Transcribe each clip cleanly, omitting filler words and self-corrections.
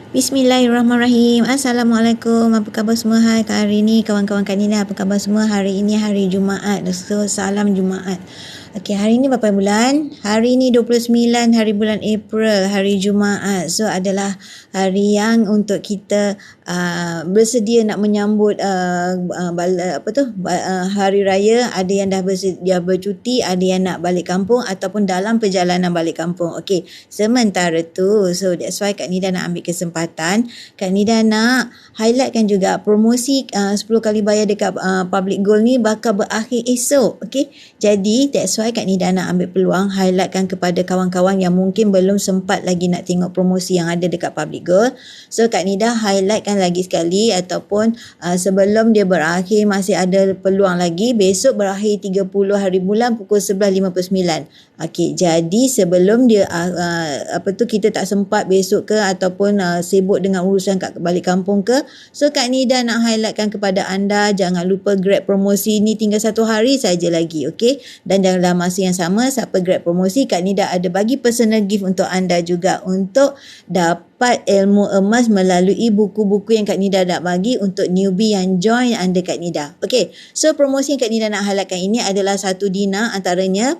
Bismillahirrahmanirrahim. Assalamualaikum. Apa khabar semua? Hai hari ini kawan-kawan Kak Nina. Apa khabar semua? Hari ini hari Jumaat. So, salam Jumaat. Okey, hari ini berapa bulan? Hari ini 29 hari bulan April, hari Jumaat. So, adalah hari yang untuk kita bersedia nak menyambut hari raya. Ada yang dah bersedia bercuti, ada yang nak balik kampung ataupun dalam perjalanan balik kampung. Okey, sementara tu, so that's why Kak Nida nak ambil kesempatan. Kak Nida nak highlightkan juga promosi 10 kali bayar dekat Public Gold ni bakal berakhir esok. Okey, jadi that's why Kak Nida nak ambil peluang highlightkan kepada kawan-kawan yang mungkin belum sempat lagi nak tengok promosi yang ada dekat Public Gold. So Kak Nida highlightkan lagi sekali ataupun sebelum dia berakhir masih ada peluang lagi. Besok berakhir 30 hari bulan pukul 11.59. Okey, jadi sebelum dia kita tak sempat besok ke ataupun sibuk dengan urusan kat balik kampung ke, so Kak Nida nak highlightkan kepada anda, jangan lupa grab promosi ni tinggal 1 hari saja lagi. Okey, dan dalam masa yang sama siapa grab promosi, Kak Nida ada bagi personal gift untuk anda juga untuk dapat ilmu emas melalui buku-buku yang Kak Nida nak bagi untuk newbie yang join under Kak Nida. Okey, so promosi yang Kak Nida nak highlightkan ini adalah 1 dinar. Antaranya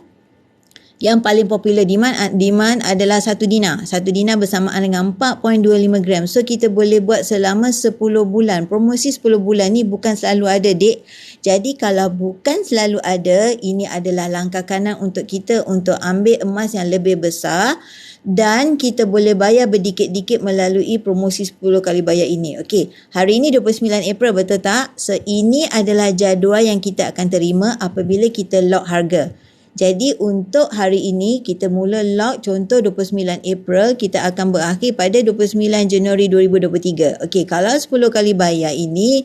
yang paling popular demand adalah 1 dinar. 1 dinar bersamaan dengan 4.25 gram. So kita boleh buat selama 10 bulan. Promosi 10 bulan ni bukan selalu ada, dek. Jadi kalau bukan selalu ada, ini adalah langkah kanan untuk kita untuk ambil emas yang lebih besar dan kita boleh bayar berdikit-dikit melalui promosi 10 kali bayar ini. Okey, hari ini 29 April, betul tak? So ini adalah jadual yang kita akan terima apabila kita lock harga. Jadi untuk hari ini kita mula lock, contoh 29 April, kita akan berakhir pada 29 Januari 2023. Okey, kalau 10 kali bayar ini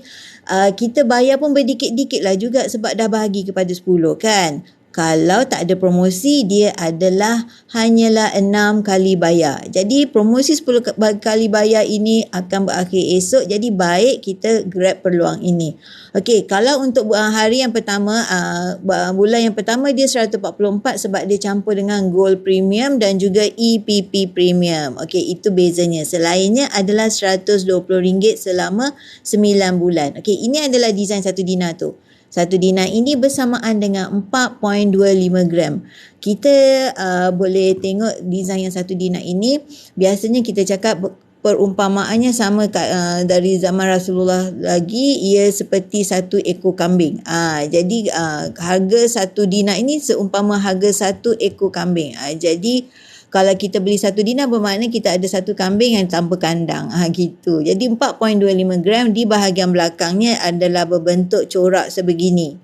kita bayar pun berdikit-dikit lah juga sebab dah bahagi kepada 10 kan. Kalau tak ada promosi, dia adalah hanyalah 6 kali bayar. Jadi promosi 10 kali bayar ini akan berakhir esok. Jadi baik kita grab peluang ini. Okey, kalau untuk hari yang pertama, bulan yang pertama dia 144 sebab dia campur dengan Gold Premium dan juga EPP Premium. Okey, itu bezanya. Selainnya adalah RM120 selama 9 bulan. Okey, ini adalah design 1 dinar tu. 1 dinar ini bersamaan dengan 4.25 gram. Kita boleh tengok design yang 1 dinar ini. Biasanya kita cakap perumpamaannya sama dari zaman Rasulullah lagi, ia seperti 1 ekor kambing. Jadi harga 1 dinar ini seumpama harga 1 ekor kambing. Jadi kalau kita beli 1 dinar bermakna kita ada 1 kambing yang tanpa kandang. Gitu. Jadi 4.25 gram di bahagian belakangnya adalah berbentuk corak sebegini.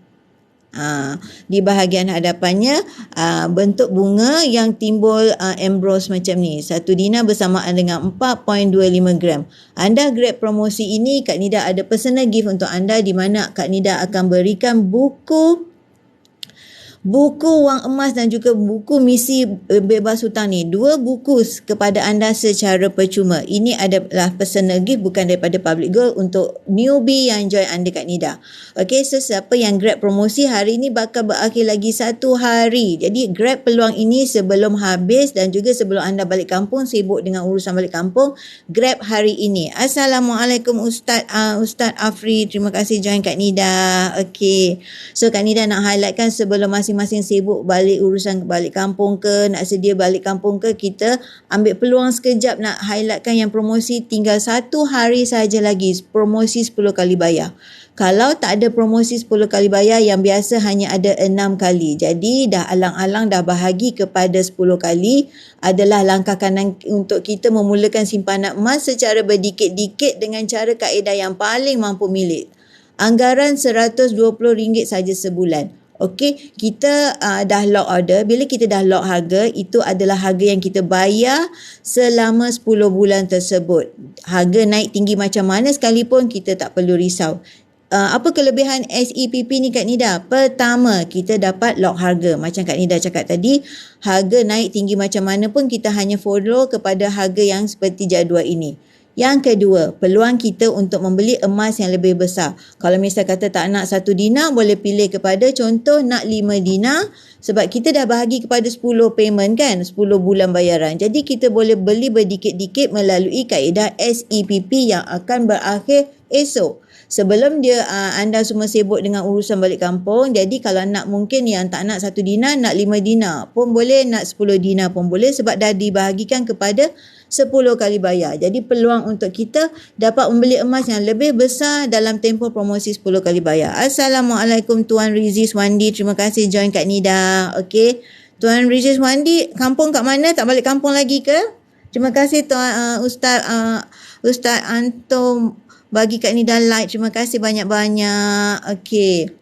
Di bahagian hadapannya bentuk bunga yang timbul emboss macam ni. 1 dinar bersamaan dengan 4.25 gram. Anda grab promosi ini, Kak Nida ada personal gift untuk anda di mana Kak Nida akan berikan buku wang emas dan juga buku misi bebas hutang ni. 2 buku kepada anda secara percuma. Ini adalah personal gift bukan daripada Public Gold untuk newbie yang join under Kak Nida. Okey, so siapa yang grab promosi hari ni bakal berakhir lagi 1 hari. Jadi grab peluang ini sebelum habis dan juga sebelum anda balik kampung, sibuk dengan urusan balik kampung, grab hari ini. Assalamualaikum Ustaz Afri. Terima kasih join Kak Nida. Okey. So Kak Nida nak highlightkan sebelum masing-masing sibuk balik urusan balik kampung ke, nak sedia balik kampung ke, kita ambil peluang sekejap nak highlightkan yang promosi tinggal 1 hari saja lagi, promosi 10 kali bayar. Kalau tak ada promosi 10 kali bayar, yang biasa hanya ada 6 kali. Jadi dah alang-alang dah bahagi kepada 10 kali, adalah langkah kanan untuk kita memulakan simpanan emas secara berdikit-dikit dengan cara kaedah yang paling mampu milik. Anggaran RM120 saja sebulan. Okey, kita dah lock order. Bila kita dah lock harga, itu adalah harga yang kita bayar selama 10 bulan tersebut. Harga naik tinggi macam mana sekalipun, kita tak perlu risau. Apa kelebihan SEPP ni Kak Nida? Pertama, kita dapat lock harga. Macam Kak Nida cakap tadi, harga naik tinggi macam mana pun kita hanya follow kepada harga yang seperti jadual ini. Yang kedua, peluang kita untuk membeli emas yang lebih besar. Kalau misal kata tak nak 1 dinar, boleh pilih kepada contoh nak 5 dinar sebab kita dah bahagi kepada 10 payment kan, 10 bulan bayaran. Jadi kita boleh beli berdikit-dikit melalui kaedah SEPP yang akan berakhir esok. Sebelum dia anda semua sibuk dengan urusan balik kampung, jadi kalau nak mungkin yang tak nak 1 dinar, nak 5 dinar pun boleh, nak 10 dinar pun boleh sebab dah dibahagikan kepada 10 kali bayar. Jadi peluang untuk kita dapat membeli emas yang lebih besar dalam tempoh promosi 10 kali bayar. Assalamualaikum Tuan Rizis Wandi. Terima kasih join Kak Nida. Okey. Tuan Rizis Wandi, kampung kat mana? Tak balik kampung lagi ke? Terima kasih Tuan Ustaz Anto bagi Kak Nida like. Terima kasih banyak-banyak. Okey.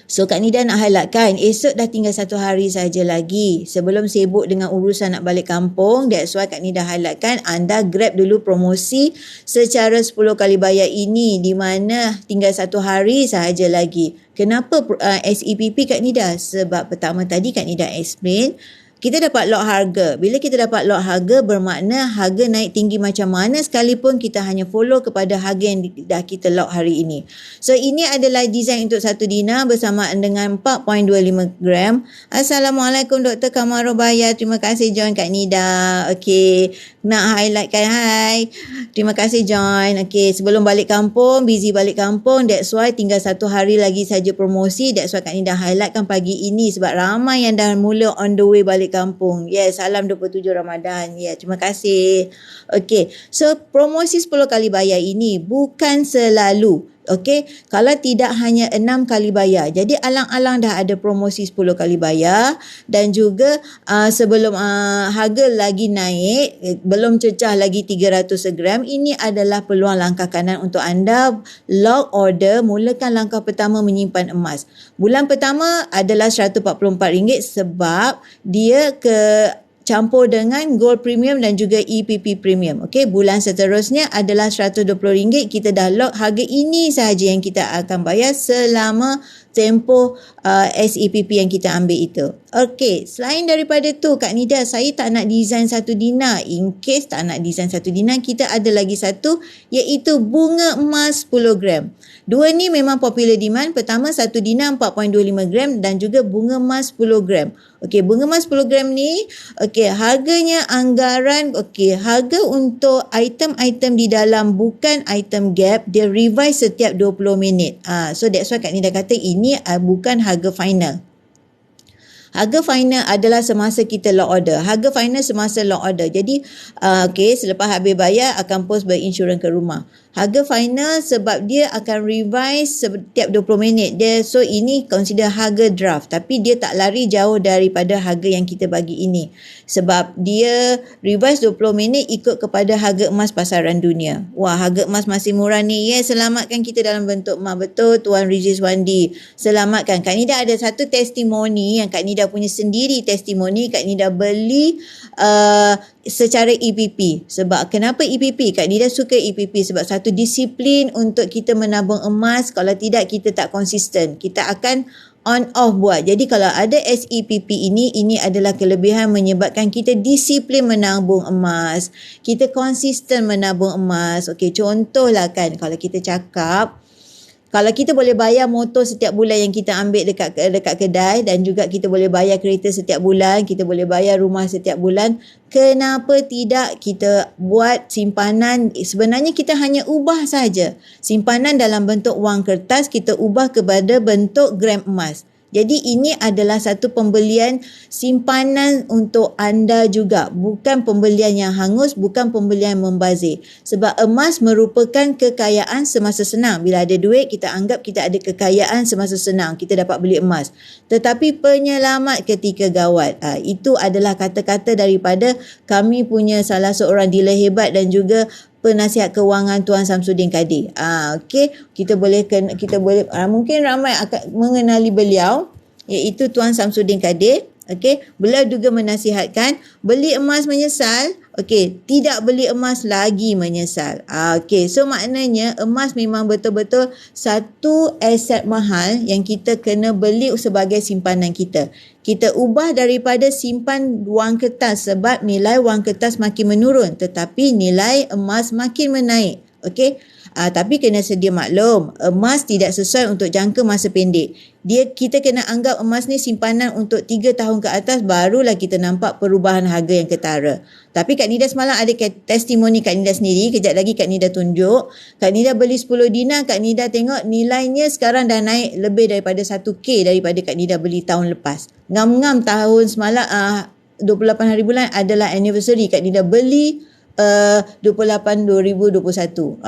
So Kak Nida nak highlightkan, esok dah tinggal 1 hari saja lagi. Sebelum sibuk dengan urusan nak balik kampung, that's why Kak Nida highlightkan, anda grab dulu promosi secara 10 kali bayar ini di mana tinggal 1 hari sahaja lagi. Kenapa SEPP Kak Nida? Sebab pertama tadi Kak Nida explain, kita dapat lock harga. Bila kita dapat lock harga, bermakna harga naik tinggi macam mana sekalipun kita hanya follow kepada harga yang dah kita lock hari ini. So ini adalah design untuk 1 dinar bersamaan dengan 4.25 gram. Assalamualaikum Dr. Kamaro Baya. Terima kasih join Kak Nida. Okey, nak highlightkan hai. Terima kasih join. Okey, sebelum balik kampung, busy balik kampung, that's why tinggal 1 hari lagi saja promosi. That's why Kak Nida highlightkan pagi ini sebab ramai yang dah mula on the way balik kampung. Yes, salam 27 Ramadan. Ya, terima kasih. Okey, so promosi 10 kali bayar ini bukan selalu. Okey, kalau tidak hanya 6 kali bayar. Jadi alang-alang dah ada promosi 10 kali bayar dan juga sebelum harga lagi naik, belum cecah lagi 300 segram, ini adalah peluang langkah kanan untuk anda lock order, mulakan langkah pertama menyimpan emas. Bulan pertama adalah RM144 sebab dia campur dengan gold premium dan juga EPP premium. Okey, bulan seterusnya adalah RM120. Kita dah lock harga ini sahaja yang kita akan bayar selama tempoh SEPP yang kita ambil itu. Okey, selain daripada tu Kak Nida, saya tak nak design 1 dinar. In case tak nak design 1 dinar, kita ada lagi satu iaitu bunga emas 10 gram. Dua ni memang popular demand. Pertama 1 dinar 4.25 gram dan juga bunga emas 10 gram. Okey, bunga emas 10 gram ni, okey, harganya anggaran, okey, harga untuk item-item di dalam bukan item gap, dia revise setiap 20 minit. So that's why Kak Nida kata ini bukan harga final. Harga final adalah semasa kita lock order. Harga final semasa lock order. Jadi, okey, selepas habis bayar akan post berinsurans ke rumah. Harga final sebab dia akan revise setiap 20 minit. So ini consider harga draft. Tapi dia tak lari jauh daripada harga yang kita bagi ini. Sebab dia revise 20 minit ikut kepada harga emas pasaran dunia. Wah, harga emas masih murah ni. Yes, selamatkan kita dalam bentuk emas. Betul, Tuan Rizis Wandi. Selamatkan. Kak Nida ada satu testimoni yang Kak Nida punya sendiri testimoni. Kak Nida beli secara EPP. Sebab kenapa EPP? Kak Nida suka EPP sebab satu disiplin untuk kita menabung emas. Kalau tidak kita tak konsisten. Kita akan on off buat. Jadi kalau ada SEPP ini adalah kelebihan menyebabkan kita disiplin menabung emas. Kita konsisten menabung emas. Okey, contohlah kan kalau kita cakap, kalau kita boleh bayar motor setiap bulan yang kita ambil dekat kedai dan juga kita boleh bayar kereta setiap bulan, kita boleh bayar rumah setiap bulan, kenapa tidak kita buat simpanan? Sebenarnya kita hanya ubah saja. Simpanan dalam bentuk wang kertas kita ubah kepada bentuk gram emas. Jadi ini adalah satu pembelian simpanan untuk anda juga. Bukan pembelian yang hangus, bukan pembelian yang membazir. Sebab emas merupakan kekayaan semasa senang. Bila ada duit, kita anggap kita ada kekayaan semasa senang. Kita dapat beli emas. Tetapi penyelamat ketika gawat. Itu adalah kata-kata daripada kami punya salah seorang dealer hebat dan juga penasihat kewangan Tuan Samsudin Kadir. Okey, kita boleh mungkin ramai akan mengenali beliau iaitu Tuan Samsudin Kadir. Okey, beliau juga menasihatkan beli emas menyesal, okey, tidak beli emas lagi menyesal. Okey, so maknanya emas memang betul-betul satu aset mahal yang kita kena beli sebagai simpanan kita. Kita ubah daripada simpan wang kertas sebab nilai wang kertas makin menurun tetapi nilai emas makin menaik. Okey. Tapi kena sedia maklum, emas tidak sesuai untuk jangka masa pendek. Kita kena anggap emas ni simpanan untuk 3 tahun ke atas barulah kita nampak perubahan harga yang ketara. Tapi Kak Nida semalam ada testimoni Kak Nida sendiri, kejap lagi Kak Nida tunjuk. Kak Nida beli 10 dinar, Kak Nida tengok nilainya sekarang dah naik lebih daripada 1K daripada Kak Nida beli tahun lepas. Ngam-ngam tahun semalam 28 hari bulan adalah anniversary Kak Nida beli 28 2021. 28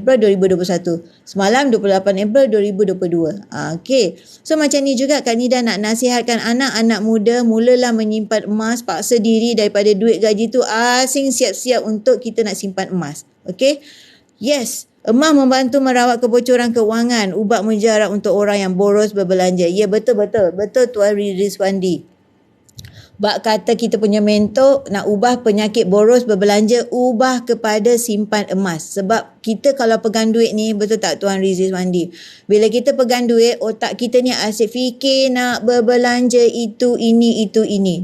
April 2021. Semalam 28 April 2022. Okey. So macam ni juga Kak Nida nak nasihatkan anak-anak muda, mulalah menyimpan emas, paksa diri daripada duit gaji tu asing siap-siap untuk kita nak simpan emas. Okey. Yes. Emas membantu merawat kebocoran kewangan, ubat mujarab untuk orang yang boros berbelanja. Ya, betul-betul. Betul Tuan Rizwandi. Bak kata kita punya mentor nak ubah penyakit boros berbelanja, ubah kepada simpan emas. Sebab kita kalau pegang duit ni, betul tak Tuan Rizwandi? Bila kita pegang duit, otak kita ni asyik fikir nak berbelanja itu, ini.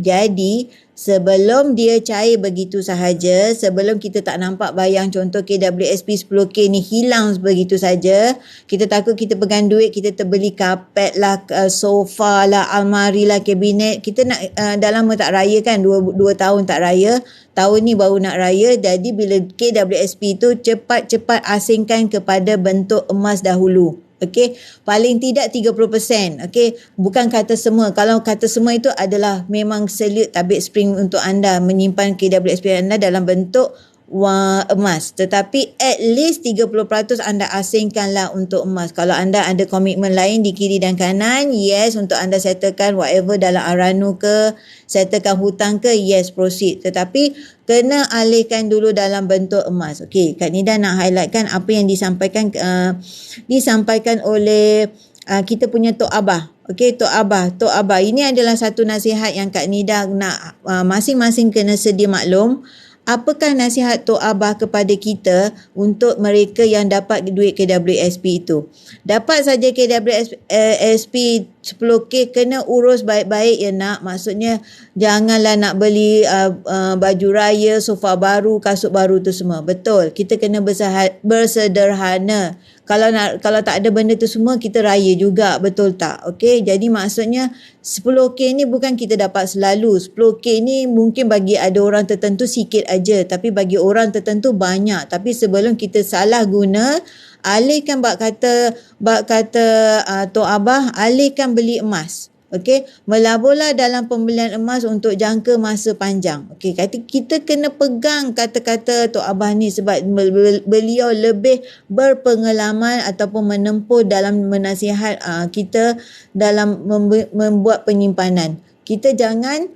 Jadi, sebelum dia cair begitu sahaja, sebelum kita tak nampak bayang contoh KWSP 10K ni hilang begitu saja, kita takut kita pegang duit, kita terbeli kapet lah, sofa lah, almari lah, kabinet. Kita nak dah lama tak raya kan, 2 tahun tak raya. Tahun ni baru nak raya, jadi bila KWSP tu cepat-cepat asingkan kepada bentuk emas dahulu. Okey, paling tidak 30%. Okey, bukan kata semua. Kalau kata semua itu adalah memang salute tabik spring untuk anda menyimpan KWSP anda dalam bentuk emas. Tetapi at least 30% anda asingkanlah untuk emas. Kalau anda ada komitmen lain di kiri dan kanan, yes, untuk anda settlekan whatever dalam Aranu ke, settlekan hutang ke, yes, proceed. Tetapi kena alihkan dulu dalam bentuk emas. Okey, Kak Nida nak highlightkan apa yang disampaikan oleh kita punya Tok Abah. Okey, Tok Abah. Ini adalah satu nasihat yang Kak Nida nak masing-masing kena sedia maklum. Apakah nasihat Tok Abah kepada kita untuk mereka yang dapat duit KWSP itu? Dapat saja KWSP 10K, kena urus baik-baik ya nak. Maksudnya janganlah nak beli baju raya, sofa baru, kasut baru tu semua. Betul, kita kena bersederhana. Kalau tak ada benda tu semua, kita raya juga, betul tak? Okey, jadi maksudnya 10K ni bukan kita dapat selalu. 10K ni mungkin bagi ada orang tertentu sikit aja, tapi bagi orang tertentu banyak. Tapi sebelum kita salah guna, alihkan bak kata Tok Abah, alihkan beli emas. Okey, melaburlah dalam pembelian emas untuk jangka masa panjang. Okey, kita kena pegang kata-kata Tok Abah ni sebab beliau lebih berpengalaman ataupun menempuh dalam menasihat kita dalam membuat penyimpanan. Kita jangan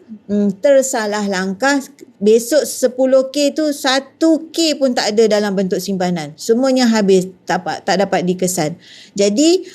tersalah langkah. Besok 10K tu 1K pun tak ada dalam bentuk simpanan. Semuanya habis, tak dapat dikesan. Jadi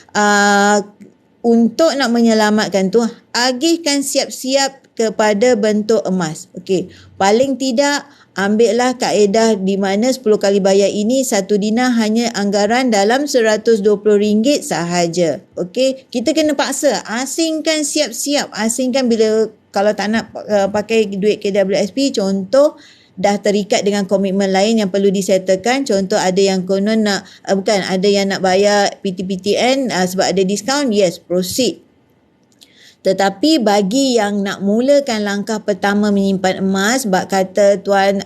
untuk nak menyelamatkan tu, agihkan siap-siap kepada bentuk emas. Okey, paling tidak ambillah kaedah di mana 10 kali bayar ini 1 dinar hanya anggaran dalam RM120 sahaja. Okey, kita kena paksa, asingkan siap-siap, asingkan bila kalau tak nak pakai duit KWSP, contoh dah terikat dengan komitmen lain yang perlu disettlekan. Contoh ada yang konon nak ada yang nak bayar PTPTN sebab ada diskaun, yes, proceed. Tetapi bagi yang nak mulakan langkah pertama menyimpan emas, bak kata Tuan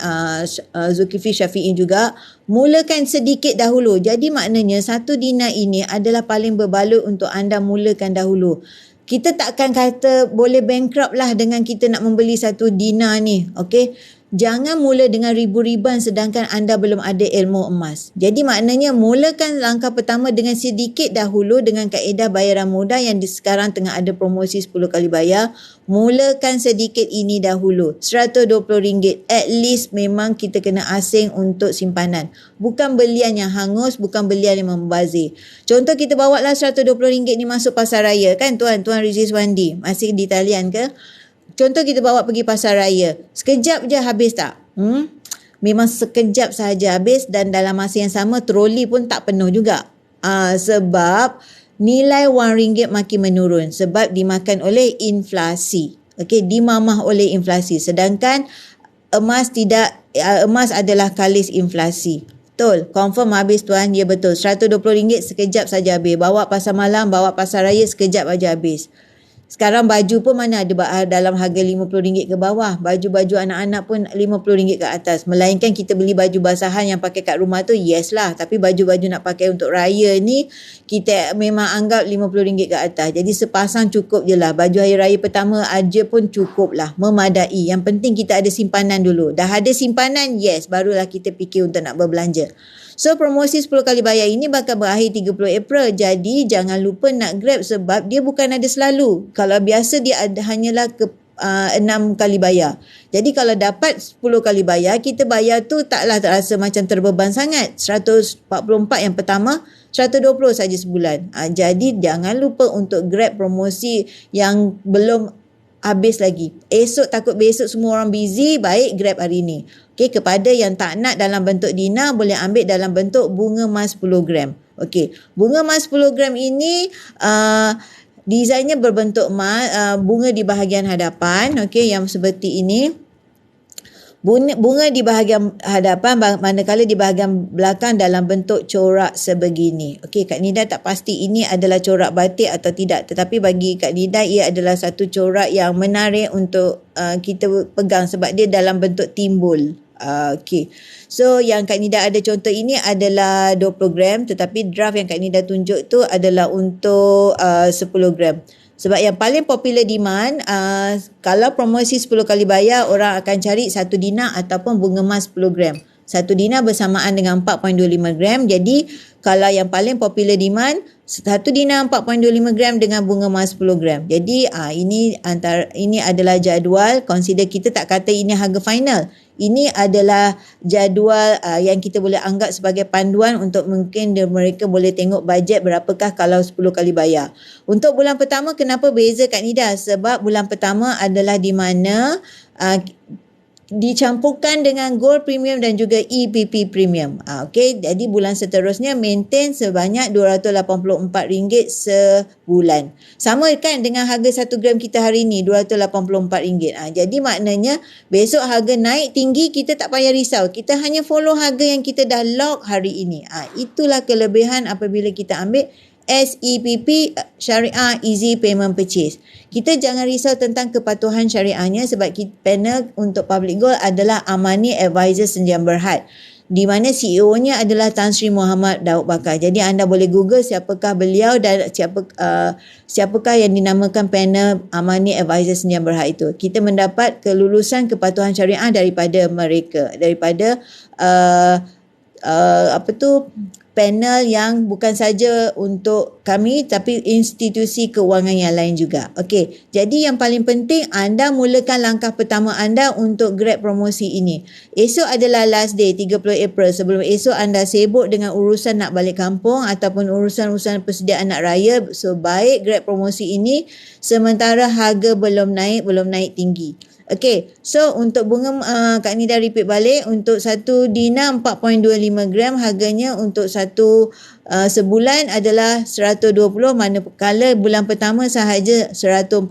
Zulkifli Syafi'i juga, mulakan sedikit dahulu. Jadi maknanya 1 dinar ini adalah paling berbaloi untuk anda mulakan dahulu. Kita takkan kata boleh bankrupt lah dengan kita nak membeli 1 dinar ni. Okey, jangan mula dengan ribu-ribuan sedangkan anda belum ada ilmu emas. Jadi maknanya mulakan langkah pertama dengan sedikit dahulu dengan kaedah bayaran mudah yang sekarang tengah ada promosi 10 kali bayar. Mulakan sedikit ini dahulu. RM120. At least memang kita kena asing untuk simpanan. Bukan belian yang hangus, bukan belian yang membazir. Contoh kita bawa lah RM120 ni masuk pasar raya kan Tuan Rizwandi. Masih di talian ke? contoh kita bawa pergi pasar raya. Sekejap je habis tak? Memang sekejap sahaja habis dan dalam masa yang sama troli pun tak penuh juga. Sebab nilai RM1 makin menurun sebab dimakan oleh inflasi. Okey, dimamah oleh inflasi. Sedangkan emas adalah kalis inflasi. Betul, confirm habis tuan. Ya betul, RM120 sekejap saja habis. Bawa pasar malam, bawa pasar raya sekejap aja habis. Sekarang baju pun mana ada dalam harga RM50 ke bawah. Baju-baju anak-anak pun RM50 ke atas. Melainkan kita beli baju basahan yang pakai kat rumah tu, yes lah. Tapi baju-baju nak pakai untuk raya ni, kita memang anggap RM50 ke atas. Jadi sepasang cukup je lah. Baju hari raya pertama aja pun cukup lah. Memadai. Yang penting kita ada simpanan dulu. Dah ada simpanan, yes. Barulah kita fikir untuk nak berbelanja. So promosi 10 kali bayar ini bakal berakhir 30 April. Jadi jangan lupa nak grab sebab dia bukan ada selalu. Kalau biasa dia hanyalah 6 kali bayar. Jadi kalau dapat 10 kali bayar, kita bayar tu taklah terasa macam terbeban sangat. 144 yang pertama, 120 saja sebulan. Jadi jangan lupa untuk grab promosi yang belum habis lagi. Esok takut besok semua orang busy, baik grab hari ni. Okey, kepada yang tak nak dalam bentuk dinar, boleh ambil dalam bentuk bunga emas 10 gram. Okey, bunga emas 10 gram ini desainnya berbentuk bunga di bahagian hadapan, okey, yang seperti ini. Bunga di bahagian hadapan, manakala di bahagian belakang dalam bentuk corak sebegini. Okey, Kak Nida tak pasti ini adalah corak batik atau tidak, tetapi bagi Kak Nida ia adalah satu corak yang menarik untuk kita pegang sebab dia dalam bentuk timbul. Okey. So yang Kak Nida ada contoh ini adalah 20 gram, tetapi draft yang Kak Nida tunjuk tu adalah untuk 10 gram. Sebab yang paling popular demand, kalau promosi 10 kali bayar, orang akan cari 1 dinar ataupun bunga emas 10 gram. 1 dinar bersamaan dengan 4.25 gram. Jadi kalau yang paling popular demand, 1 dinar 4.25 gram dengan bunga emas 10 gram. Jadi ini adalah jadual. Consider, kita tak kata ini harga final. Ini adalah jadual yang kita boleh anggap sebagai panduan untuk mungkin mereka boleh tengok bajet berapakah kalau 10 kali bayar. Untuk bulan pertama, kenapa beza Kak Nida? Sebab bulan pertama adalah di mana dicampurkan dengan gold premium dan juga EPP premium. Okey, jadi bulan seterusnya maintain sebanyak RM284 sebulan. Sama kan dengan harga 1 gram kita hari ni, RM284. Jadi maknanya besok harga naik tinggi, kita tak payah risau. Kita hanya follow harga yang kita dah lock hari ini. Itulah kelebihan apabila kita ambil SEPP, Syariah Easy Payment Purchase. Kita jangan risau tentang kepatuhan syariahnya sebab panel untuk public gold adalah Amani Advisor Sendian Berhad, di mana CEO-nya adalah Tan Sri Muhammad Daud Bakar. Jadi anda boleh Google siapakah beliau dan siapakah yang dinamakan panel Amani Advisor Sendian Berhad itu. Kita mendapat kelulusan kepatuhan syariah daripada mereka, daripada panel yang bukan saja untuk kami tapi institusi keuangan yang lain juga. Okey, jadi yang paling penting anda mulakan langkah pertama anda untuk grab promosi ini. Esok adalah last day 30 April. Sebelum esok anda sibuk dengan urusan nak balik kampung ataupun urusan-urusan persediaan nak raya, so baik grab promosi ini sementara harga belum naik tinggi. Okey, so untuk bunga Kak Nida repeat balik, untuk 1 dinar 4.25 gram harganya untuk sebulan adalah 120, manakala bulan pertama sahaja 144.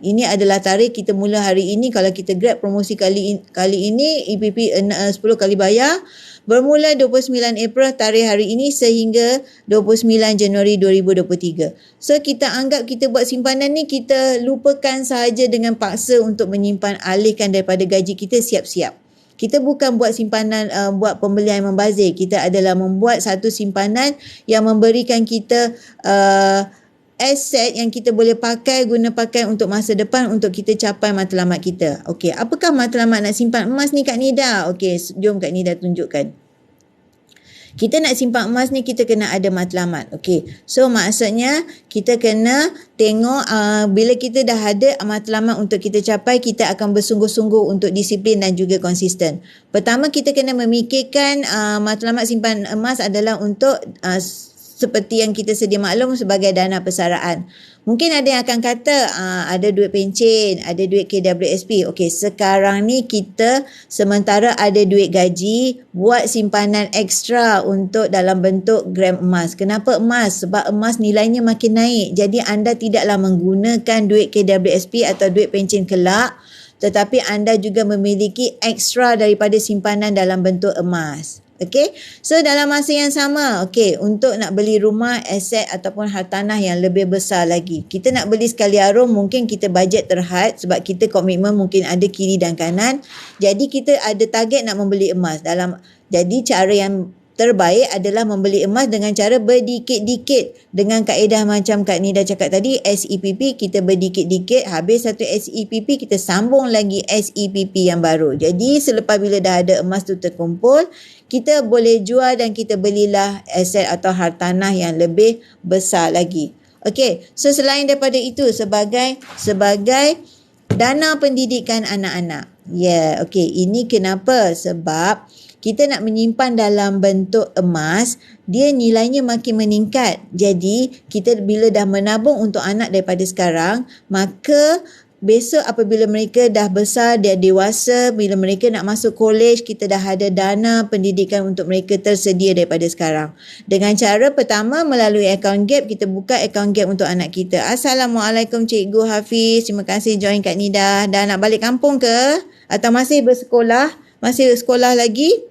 Ini adalah tarikh kita mula hari ini. Kalau kita grab promosi kali ini EPP 10 kali bayar, bermula 29 April tarikh hari ini sehingga 29 Januari 2023. So kita anggap kita buat simpanan ni, kita lupakan sahaja dengan paksa untuk menyimpan, alihkan daripada gaji kita, siap-siap. Kita bukan buat simpanan, buat pembelian yang membazir. Kita adalah membuat satu simpanan yang memberikan kita aset yang kita boleh guna pakai untuk masa depan, untuk kita capai matlamat kita. Okey, apakah matlamat nak simpan emas ni Kak Nida? Okey, jom Kak Nida tunjukkan. Kita nak simpan emas ni, kita kena ada matlamat. Okey, so maksudnya kita kena tengok bila kita dah ada matlamat untuk kita capai, kita akan bersungguh-sungguh untuk disiplin dan juga konsisten. Pertama, kita kena memikirkan matlamat simpan emas adalah untuk seperti yang kita sedia maklum sebagai dana persaraan. Mungkin ada yang akan kata ada duit pencen, ada duit KWSP. Okey, sekarang ni kita sementara ada duit gaji, buat simpanan ekstra untuk dalam bentuk gram emas. Kenapa emas? Sebab emas nilainya makin naik. Jadi anda tidaklah menggunakan duit KWSP atau duit pencen kelak, tetapi anda juga memiliki ekstra daripada simpanan dalam bentuk emas. Okey, so dalam masa yang sama, okey, untuk nak beli rumah, aset ataupun hartanah yang lebih besar lagi. Kita nak beli sekali arum, mungkin kita bajet terhad sebab kita komitmen mungkin ada kiri dan kanan. Jadi kita ada target nak membeli emas. Jadi cara yang terbaik adalah membeli emas dengan cara berdikit-dikit. Dengan kaedah macam Kak Nida cakap tadi, SEPP kita berdikit-dikit, habis satu SEPP kita sambung lagi SEPP yang baru. Jadi selepas bila dah ada emas tu terkumpul, kita boleh jual dan kita belilah aset atau hartanah yang lebih besar lagi. Okey, so selain daripada itu sebagai dana pendidikan anak-anak. Okey, ini kenapa? Sebab kita nak menyimpan dalam bentuk emas, dia nilainya makin meningkat. Jadi, kita bila dah menabung untuk anak daripada sekarang, maka besok apabila mereka dah besar, dia dewasa, bila mereka nak masuk college, kita dah ada dana pendidikan untuk mereka tersedia daripada sekarang. Dengan cara pertama, melalui account gap, kita buka account gap untuk anak kita. Assalamualaikum Cikgu Hafiz, terima kasih join Kak Nida. Dah nak balik kampung ke? Atau masih bersekolah? Masih sekolah lagi?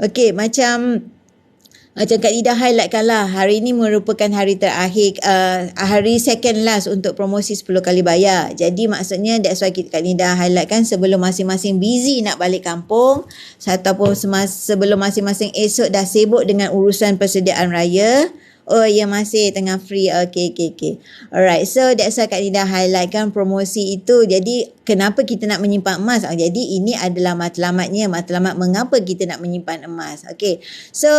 Okey, macam Kak Nida highlightkan lah, hari ini merupakan hari terakhir, hari second last untuk promosi 10 kali bayar. Jadi maksudnya that's why Kak Nida highlightkan sebelum masing-masing busy nak balik kampung ataupun sebelum masing-masing esok dah sibuk dengan urusan persediaan raya. Oh ya, masih tengah free. Okay. Alright, so that's why Kak Nida highlightkan promosi itu. Jadi kenapa kita nak menyimpan emas? Jadi ini adalah matlamatnya. Matlamat mengapa kita nak menyimpan emas. Okay, so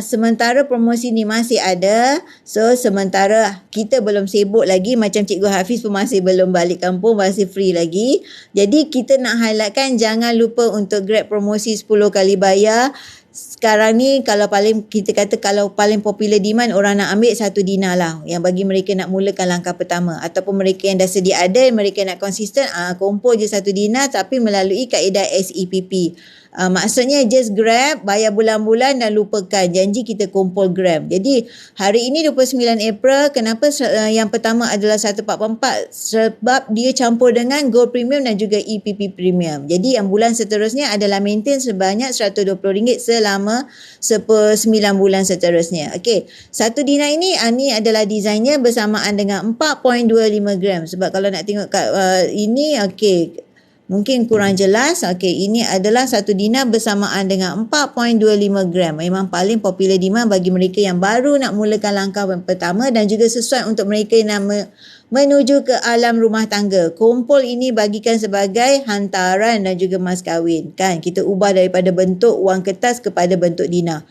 sementara promosi ni masih ada. So sementara kita belum sibuk lagi, macam Cikgu Hafiz pun masih belum balik kampung, masih free lagi. Jadi kita nak highlightkan, jangan lupa untuk grab promosi 10 kali bayar. Sekarang ni kalau paling popular demand, orang nak ambil 1 dinar lah, yang bagi mereka nak mulakan langkah pertama. Ataupun mereka yang dah sedia ada, mereka nak konsisten, kumpul je 1 dinar tapi melalui kaedah SEPP. Maksudnya just grab, bayar bulan-bulan dan lupakan, janji kita kumpul gram. Jadi hari ini 29 April, kenapa yang pertama adalah 144? Sebab dia campur dengan Gold Premium dan juga EPP Premium. Jadi yang bulan seterusnya adalah maintain sebanyak RM120 selama 9 bulan seterusnya. Okey, 1 dinar ini adalah desainnya bersamaan dengan 4.25 gram. Sebab kalau nak tengok kat ini, okey, mungkin kurang jelas. Okey, ini adalah 1 dinar bersamaan dengan 4.25 gram. Memang paling popular demand bagi mereka yang baru nak mulakan langkah pertama dan juga sesuai untuk mereka yang nak menuju ke alam rumah tangga. Kumpul ini bagikan sebagai hantaran dan juga mas kahwin. Kan, kita ubah daripada bentuk wang kertas kepada bentuk dinar.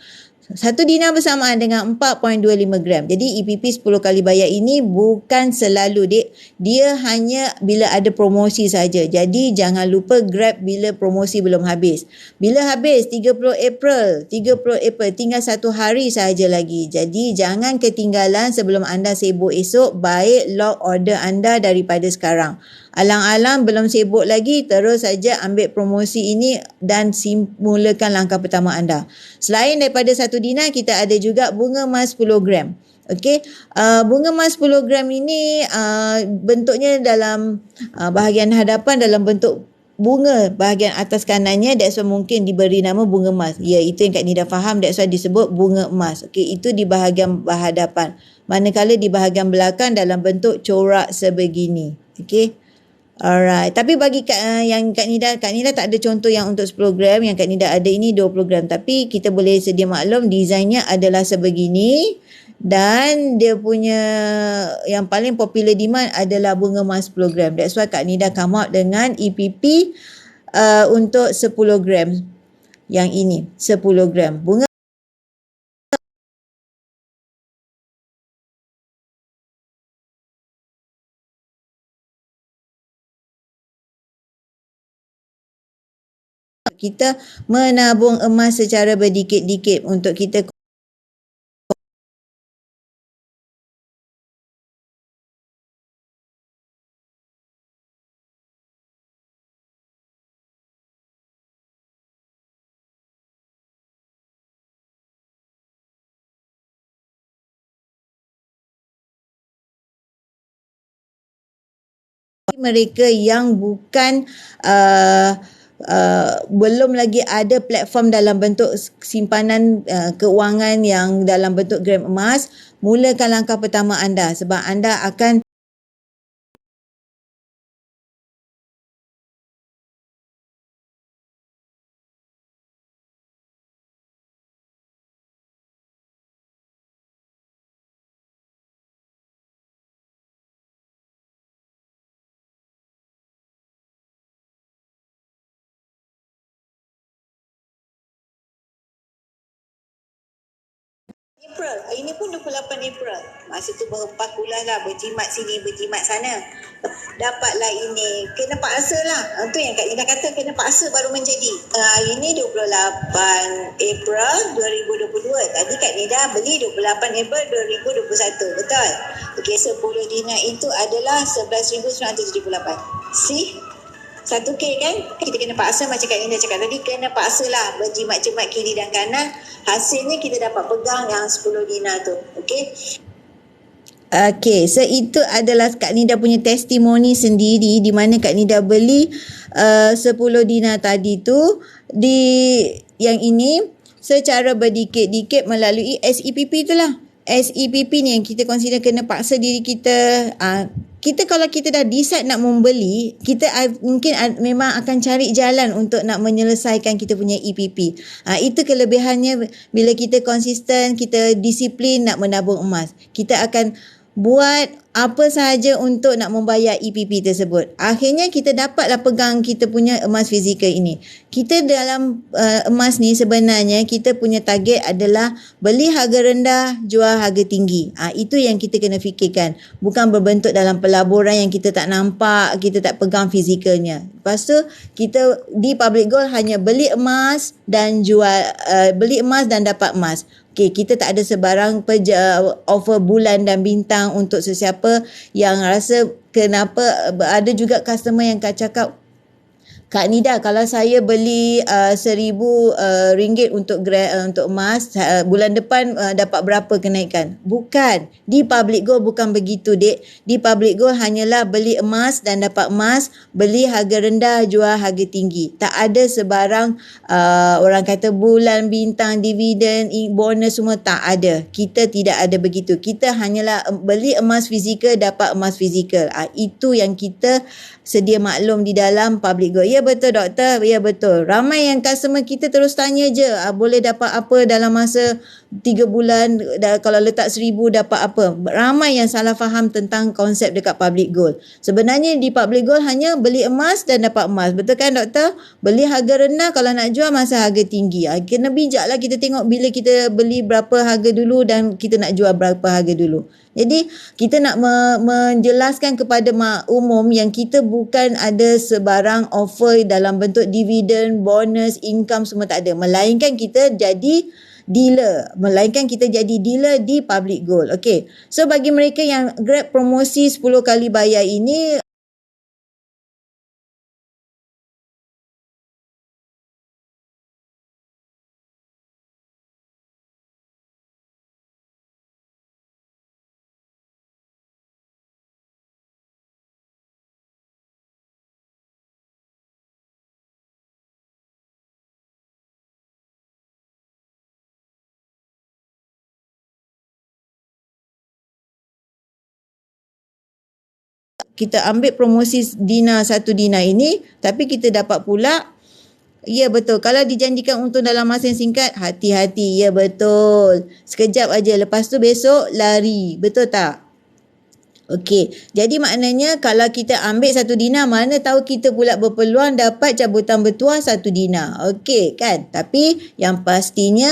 1 dinar bersamaan dengan 4.25 gram. Jadi EPP 10 kali bayar ini bukan selalu, dek. Dia hanya bila ada promosi saja. Jadi jangan lupa grab bila promosi belum habis. Bila habis? 30 April. Tinggal 1 hari sahaja lagi. Jadi jangan ketinggalan sebelum anda sibuk esok. Baik lock order anda daripada sekarang. Alang-alang belum sibuk lagi, terus saja ambil promosi ini dan mulakan langkah pertama anda. Selain daripada 1 dinar, kita ada juga bunga emas 10 gram. Okey, bunga emas 10 gram ini bentuknya dalam bahagian hadapan dalam bentuk bunga, bahagian atas kanannya, that's why mungkin diberi nama bunga emas. Ya, itu yang Kak Nida faham, that's why disebut bunga emas. Okey, itu di bahagian hadapan. Manakala di bahagian belakang dalam bentuk corak sebegini. Okey. Alright, tapi bagi yang Kak Nida tak ada contoh yang untuk 10 gram. Yang Kak Nida ada ini 20 gram. Tapi kita boleh sedia maklum desainnya adalah sebegini. Dan dia punya yang paling popular demand adalah bunga emas 10 gram. That's why Kak Nida come out dengan EPP untuk 10 gram. Yang ini 10 gram. Bunga kita menabung emas secara berdikit-dikit untuk kita mereka yang bukan belum lagi ada platform dalam bentuk simpanan keuangan yang dalam bentuk gram emas, mulakan langkah pertama anda sebab anda akan April. Ini pun 28 April. Masa tu berempat bulan lah. Berjimat sini, berjimat sana. Dapatlah ini. Kena paksa lah. Itu yang Kak Ina kata, kena paksa baru menjadi. Hari ni 28 April 2022. Tadi Kak Nida beli 28 April 2021. Betul? Okey, 10 dinar itu adalah 11,978. See? 1K kan? Kita kena paksa macam Kak Linda cakap tadi, kena paksa lah berjimat-jimat kiri dan kanan. Hasilnya kita dapat pegang yang 10 dinar tu. Okey? Okey, so itu adalah Kak Nida punya testimoni sendiri di mana Kak Nida beli 10 dinar tadi tu di yang ini secara berdikit-dikit melalui SEPP tu lah. SEPP ni yang kita consider kena paksa diri kita. Kita kalau kita dah decide nak membeli, kita mungkin memang akan cari jalan untuk nak menyelesaikan kita punya EPP. Itu kelebihannya bila kita konsisten, kita disiplin nak menabung emas. Kita akan buat apa sahaja untuk nak membayar EPP tersebut. Akhirnya kita dapatlah pegang kita punya emas fizikal ini. Kita dalam emas ni sebenarnya kita punya target adalah beli harga rendah, jual harga tinggi. Itu yang kita kena fikirkan. Bukan berbentuk dalam pelaburan yang kita tak nampak, kita tak pegang fizikalnya. Lepas tu kita di Public Gold hanya beli emas dan jual, beli emas dan dapat emas. Okay, kita tak ada sebarang offer bulan dan bintang untuk sesiapa yang rasa kenapa. Ada juga customer yang cakap, Kak Nida, kalau saya beli RM1,000 untuk emas, bulan depan dapat berapa kenaikan? Bukan. Di Public Gold bukan begitu, dek. Di Public Gold hanyalah beli emas dan dapat emas, beli harga rendah, jual harga tinggi. Tak ada sebarang orang kata bulan, bintang, dividen, bonus semua tak ada. Kita tidak ada begitu. Kita hanyalah beli emas fizikal, dapat emas fizikal. Itu yang kita sedia maklum di dalam Public Gold. Ya betul doktor, ya betul. Ramai yang customer kita terus tanya je, boleh dapat apa dalam masa 3 bulan, kalau letak 1,000 dapat apa. Ramai yang salah faham tentang konsep dekat Public Gold. Sebenarnya di Public Gold hanya beli emas dan dapat emas. Betul kan doktor? Beli harga rendah, kalau nak jual masa harga tinggi. Kena bijak lah kita tengok bila kita beli berapa harga dulu dan kita nak jual berapa harga dulu. Jadi kita nak menjelaskan kepada umum yang kita bukan ada sebarang offer dalam bentuk dividen, bonus, income semua tak ada. Melainkan kita jadi dealer. Melainkan kita jadi dealer di Public Gold. Okay. So bagi mereka yang grab promosi 10 kali bayar ini, kita ambil promosi dinar 1 dinar ini, tapi kita dapat pula, ya betul, kalau dijanjikan untung dalam masa yang singkat, hati-hati, ya betul. Sekejap aja, lepas tu besok lari, betul tak? Okey, jadi maknanya kalau kita ambil 1 dinar, mana tahu kita pula berpeluang dapat cabutan bertuah 1 dinar. Okey kan? Tapi yang pastinya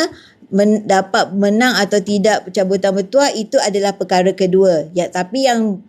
dapat menang atau tidak cabutan bertuah itu adalah perkara kedua. Ya, tapi yang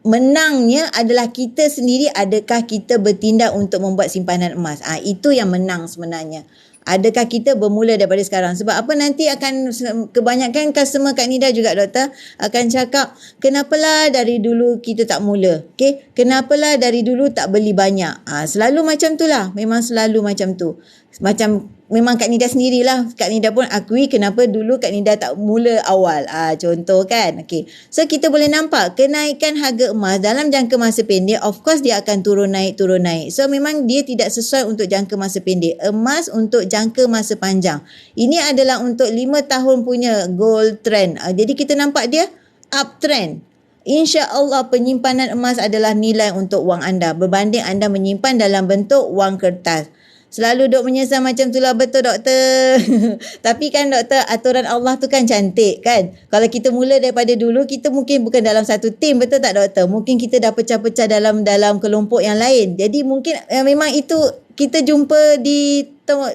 menangnya adalah kita sendiri, adakah kita bertindak untuk membuat simpanan emas. Itu yang menang sebenarnya. Adakah kita bermula daripada sekarang? Sebab apa, nanti akan kebanyakan customer Kak Nida juga doktor akan cakap, kenapalah dari dulu kita tak mula? Okay? Kenapalah dari dulu tak beli banyak? Selalu macam tu lah. Memang selalu macam tu. Macam memang Kak Nida sendirilah. Kak Nida pun akui kenapa dulu Kak Nida tak mula awal. Contoh kan. Okay. So kita boleh nampak kenaikan harga emas dalam jangka masa pendek, of course dia akan turun naik. So memang dia tidak sesuai untuk jangka masa pendek. Emas untuk jangka masa panjang. Ini adalah untuk 5 tahun punya gold trend. Jadi kita nampak dia uptrend. InsyaAllah penyimpanan emas adalah nilai untuk wang anda berbanding anda menyimpan dalam bentuk wang kertas. Selalu duk menyesal macam tu lah, betul doktor. Tapi kan doktor, aturan Allah tu kan cantik kan. Kalau kita mula daripada dulu, kita mungkin bukan dalam satu tim, betul tak doktor? Mungkin kita dah pecah-pecah dalam kelompok yang lain. Jadi mungkin memang itu kita jumpa di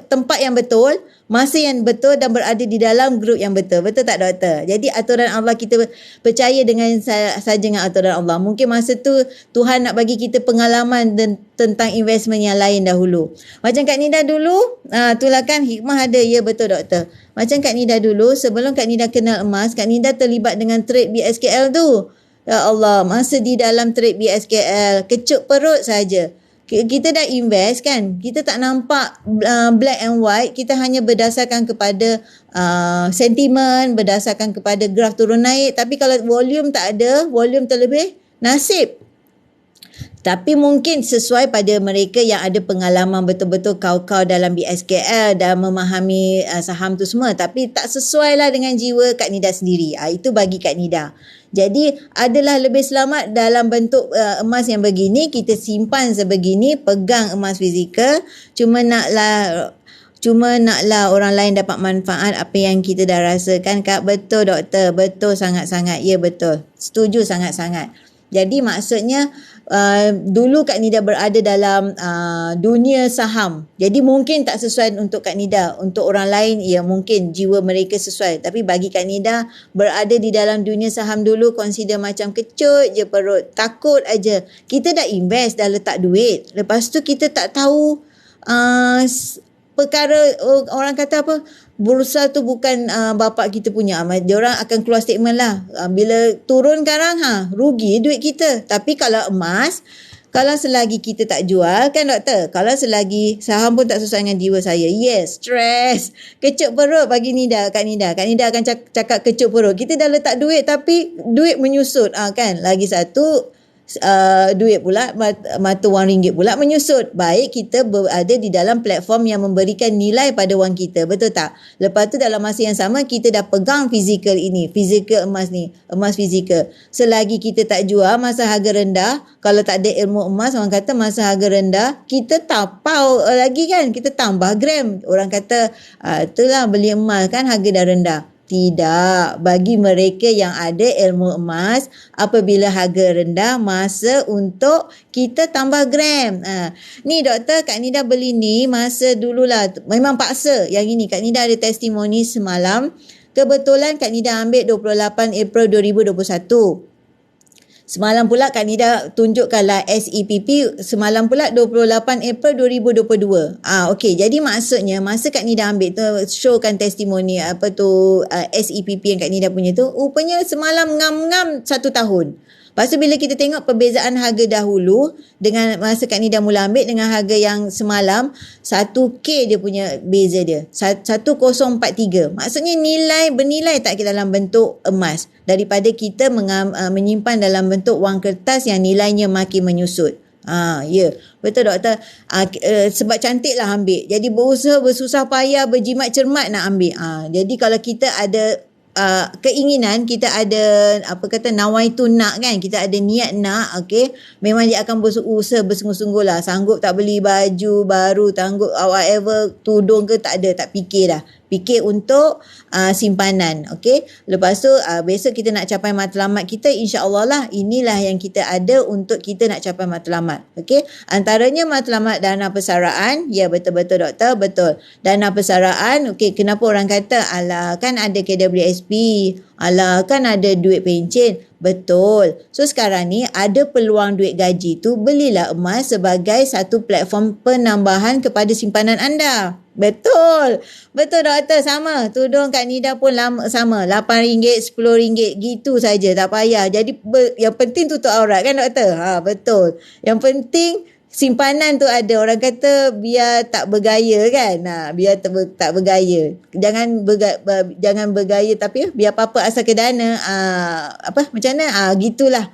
tempat yang betul, masa yang betul dan berada di dalam grup yang betul. Betul tak doktor? Jadi aturan Allah, kita percaya dengan saja dengan aturan Allah. Mungkin masa tu Tuhan nak bagi kita pengalaman tentang investment yang lain dahulu. Macam Kak Nida dulu, itulah kan hikmah ada. Ya betul doktor. Macam Kak Nida dulu, sebelum Kak Nida kenal emas, Kak Nida terlibat dengan trade BSKL tu. Ya Allah, masa di dalam trade BSKL, kecut perut saja. Kita dah invest kan, kita tak nampak black and white, kita hanya berdasarkan kepada sentimen, berdasarkan kepada graf turun naik. Tapi kalau volume tak ada, volume terlebih, nasib. Tapi mungkin sesuai pada mereka yang ada pengalaman betul-betul kau-kau dalam BSKL dan memahami saham tu semua. Tapi tak sesuai lah dengan jiwa Kak Nida sendiri. Itu bagi Kak Nida. Jadi adalah lebih selamat dalam bentuk emas yang begini. Kita simpan sebegini, pegang emas fizikal. Cuma naklah orang lain dapat manfaat apa yang kita dah rasakan, Kak. Betul doktor, betul sangat-sangat. Ya betul, setuju sangat-sangat. Jadi maksudnya dulu Kak Nida berada dalam dunia saham. Jadi mungkin tak sesuai untuk Kak Nida. Untuk orang lain, ya mungkin jiwa mereka sesuai. Tapi bagi Kak Nida, berada di dalam dunia saham dulu, consider macam kecut je perut. Takut aja. Kita dah invest, dah letak duit. Lepas tu kita tak tahu perkara, orang kata apa, bursa tu bukan bapak kita punya. Diorang akan keluar statement lah. Bila turun sekarang, rugi duit kita. Tapi kalau emas, kalau selagi kita tak jual kan doktor, kalau selagi saham pun tak sesuai dengan jiwa saya, yes, stress, kecut perut bagi Kak Nida akan cakap kecut perut. Kita dah letak duit tapi duit menyusut kan. Lagi satu, duit pula, mata wang ringgit pula menyusut. Baik kita berada di dalam platform yang memberikan nilai pada wang kita, betul tak? Lepas tu dalam masa yang sama kita dah pegang fizikal ini, fizikal emas ni, emas fizikal. Selagi kita tak jual masa harga rendah, kalau tak ada ilmu emas, orang kata masa harga rendah, kita tapau lagi kan, kita tambah gram. Orang kata itulah beli emas kan harga dah rendah. Tidak, bagi mereka yang ada ilmu emas, apabila harga rendah, masa untuk kita tambah gram. Ni doktor, Kak Nida beli ni masa dululah, memang paksa. Yang ini Kak Nida ada testimoni semalam. Kebetulan Kak Nida ambil 28 April 2021. Semalam pula Kak Nida tunjukkanlah SEPP, semalam pula 28 April 2022. Okey, jadi maksudnya masa Kak Nida ambil tu, showkan testimoni apa tu SEPP yang Kak Nida punya tu, rupanya semalam ngam-ngam 1 tahun. Lepas tu bila kita tengok perbezaan harga dahulu dengan masa Kak Nida mula ambil dengan harga yang semalam, 1K dia punya beza dia. 1043. Maksudnya bernilai tak dalam bentuk emas daripada kita menyimpan dalam bentuk wang kertas yang nilainya makin menyusut. Ya, betul doktor. Sebab cantik lah ambil. Jadi berusaha, bersusah payah, berjimat cermat nak ambil. Jadi kalau kita ada keinginan, kita ada nawaitu nak kan, kita ada niat nak, okey, memang dia akan berusaha bersungguh-sungguh lah. Sanggup tak beli baju baru, sanggup whatever, tudung ke tak ada, tak fikir dah. Fikir untuk simpanan, okey. Lepas tu besok kita nak capai matlamat kita, insya-Allah lah, inilah yang kita ada untuk kita nak capai matlamat, okey. Antaranya matlamat dana persaraan, ya betul-betul doktor, betul. Dana persaraan, okey, kenapa orang kata alah kan ada KWSP, alah kan ada duit pencen. Betul. So sekarang ni ada peluang duit gaji tu, belilah emas sebagai satu platform penambahan kepada simpanan anda. Betul. Betul doktor, sama. Tudung Kak Nida pun sama. RM8, RM10 gitu saja, tak payah. Jadi yang penting tutup aurat kan doktor? Betul. Yang penting simpanan tu ada, orang kata biar tak bergaya kan. Biar tak bergaya. Jangan bergaya tapi biar apa-apa asal ke dana. Macam mana? Gitulah.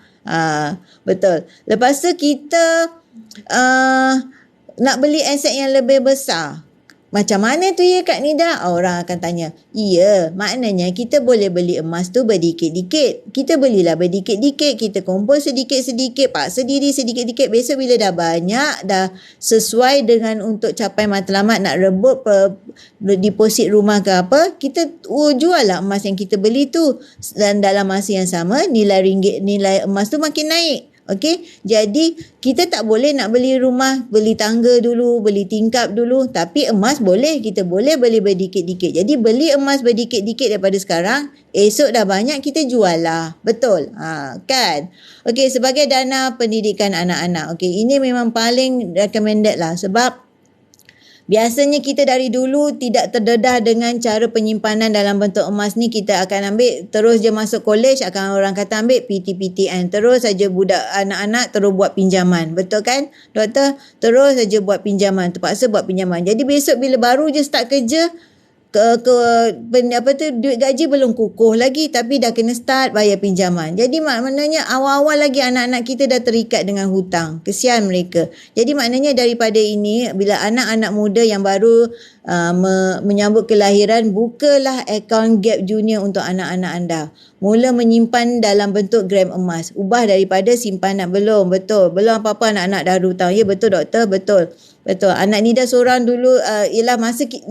Betul. Lepas tu kita nak beli aset yang lebih besar. Macam mana tu ya Kak Nida? Orang akan tanya. Ya, maknanya kita boleh beli emas tu berdikit-dikit. Kita belilah berdikit-dikit. Kita kumpul sedikit-sedikit. Paksa diri sedikit-sedikit. Besok bila dah banyak, dah sesuai dengan untuk capai matlamat nak rebut deposit rumah ke apa, kita jual lah emas yang kita beli tu. Dan dalam masa yang sama, nilai emas tu makin naik. Okey, jadi kita tak boleh nak beli rumah, beli tangga dulu, beli tingkap dulu, tapi emas boleh, kita boleh beli berdikit-dikit. Jadi beli emas berdikit-dikit daripada sekarang, esok dah banyak kita jual lah. Betul? Kan? Okey, sebagai dana pendidikan anak-anak. Okey, ini memang paling recommended lah sebab biasanya kita dari dulu tidak terdedah dengan cara penyimpanan dalam bentuk emas ni. Kita akan ambil, terus je masuk college, akan orang kata ambil PTPTN. Terus saja budak anak-anak terus buat pinjaman. Betul kan, doktor? Terus saja buat pinjaman, terpaksa buat pinjaman. Jadi besok bila baru je start kerja, duit gaji belum kukuh lagi tapi dah kena start bayar pinjaman. Jadi maknanya awal-awal lagi anak-anak kita dah terikat dengan hutang. Kesian mereka. Jadi maknanya daripada ini, bila anak-anak muda yang baru menyambut kelahiran, bukalah akaun Gap Junior untuk anak-anak anda. Mula menyimpan dalam bentuk gram emas. Ubah daripada simpanan. Belum, betul. Belum apa-apa anak-anak dah ada hutang. Ya betul doktor, betul. Betul. Anak Nida seorang dulu ialah masa Kak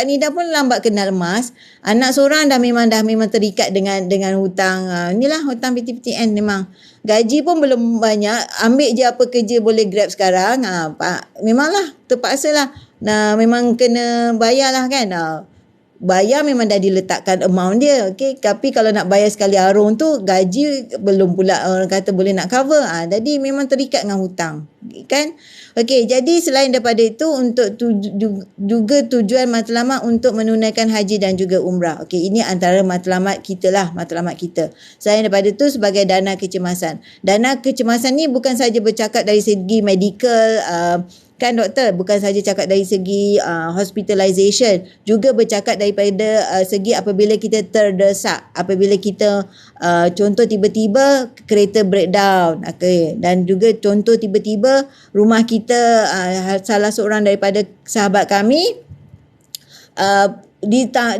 Nida pun lambat kenal emas. Anak seorang dah memang terikat dengan hutang. Inilah hutang PTPTN memang. Gaji pun belum banyak. Ambil je apa kerja boleh grab sekarang. Memanglah terpaksalah. Memang kena bayarlah kan. Bayar memang dah diletakkan amount dia. Okay? Tapi kalau nak bayar sekali arung tu, gaji belum pula orang kata boleh nak cover. Jadi memang terikat dengan hutang. Kan? Okey, jadi selain daripada itu, untuk juga tujuan matlamat untuk menunaikan haji dan juga umrah. Okey, ini antara matlamat kita lah, matlamat kita. Selain daripada itu, sebagai dana kecemasan. Dana kecemasan ni bukan saja bercakap dari segi medical, kan doktor, bukan saja cakap dari segi hospitalization, juga bercakap daripada segi apabila kita terdesak, apabila kita contoh tiba-tiba kereta breakdown, okay, dan juga contoh tiba-tiba rumah kita salah seorang daripada sahabat kami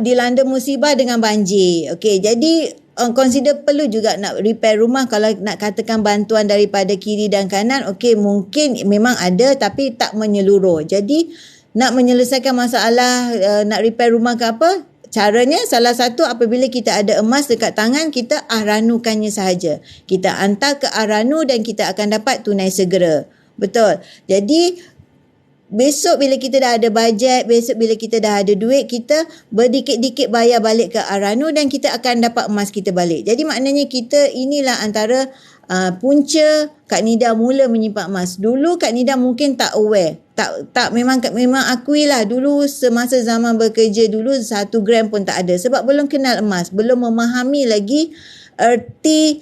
dilanda musibah dengan banjir. Okey, jadi consider perlu juga nak repair rumah. Kalau nak katakan bantuan daripada kiri dan kanan, okey, mungkin memang ada tapi tak menyeluruh. Jadi nak menyelesaikan masalah nak repair rumah ke apa, caranya salah satu apabila kita ada emas dekat tangan, kita ranukannya sahaja. Kita hantar ke ranu dan kita akan dapat tunai segera. Betul. Jadi besok bila kita dah ada bajet, besok bila kita dah ada duit, kita berdikit-dikit bayar balik ke Aranu dan kita akan dapat emas kita balik. Jadi maknanya kita, inilah antara punca Kak Nida mula menyimpan emas. Dulu Kak Nida mungkin tak aware. Memang akuilah dulu semasa zaman bekerja dulu 1 gram pun tak ada sebab belum kenal emas, belum memahami lagi erti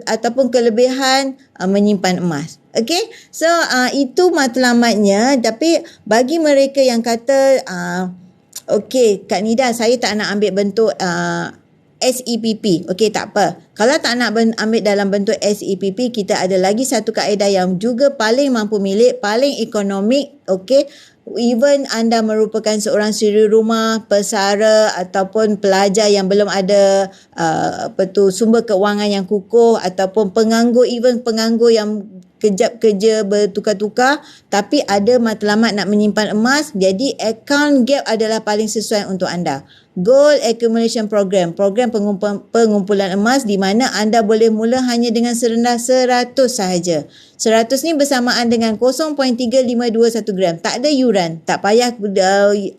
ataupun kelebihan menyimpan emas. Okay, so itu matlamatnya. Tapi bagi mereka yang kata okay Kak Nida, saya tak nak ambil bentuk SEPP. Okay, tak apa. Kalau tak nak ambil dalam bentuk SEPP, kita ada lagi satu kaedah yang juga paling mampu milik, paling ekonomik. Okay, even anda merupakan seorang suri rumah, pesara ataupun pelajar yang belum ada sumber keuangan yang kukuh, ataupun penganggur, even penganggur yang kejap kerja bertukar-tukar tapi ada matlamat nak menyimpan emas, jadi akaun Gap adalah paling sesuai untuk anda. Gold Accumulation Program, program pengumpulan emas di mana anda boleh mula hanya dengan serendah 100 sahaja. 100 ni bersamaan dengan 0.3521 gram. Tak ada yuran, tak payah,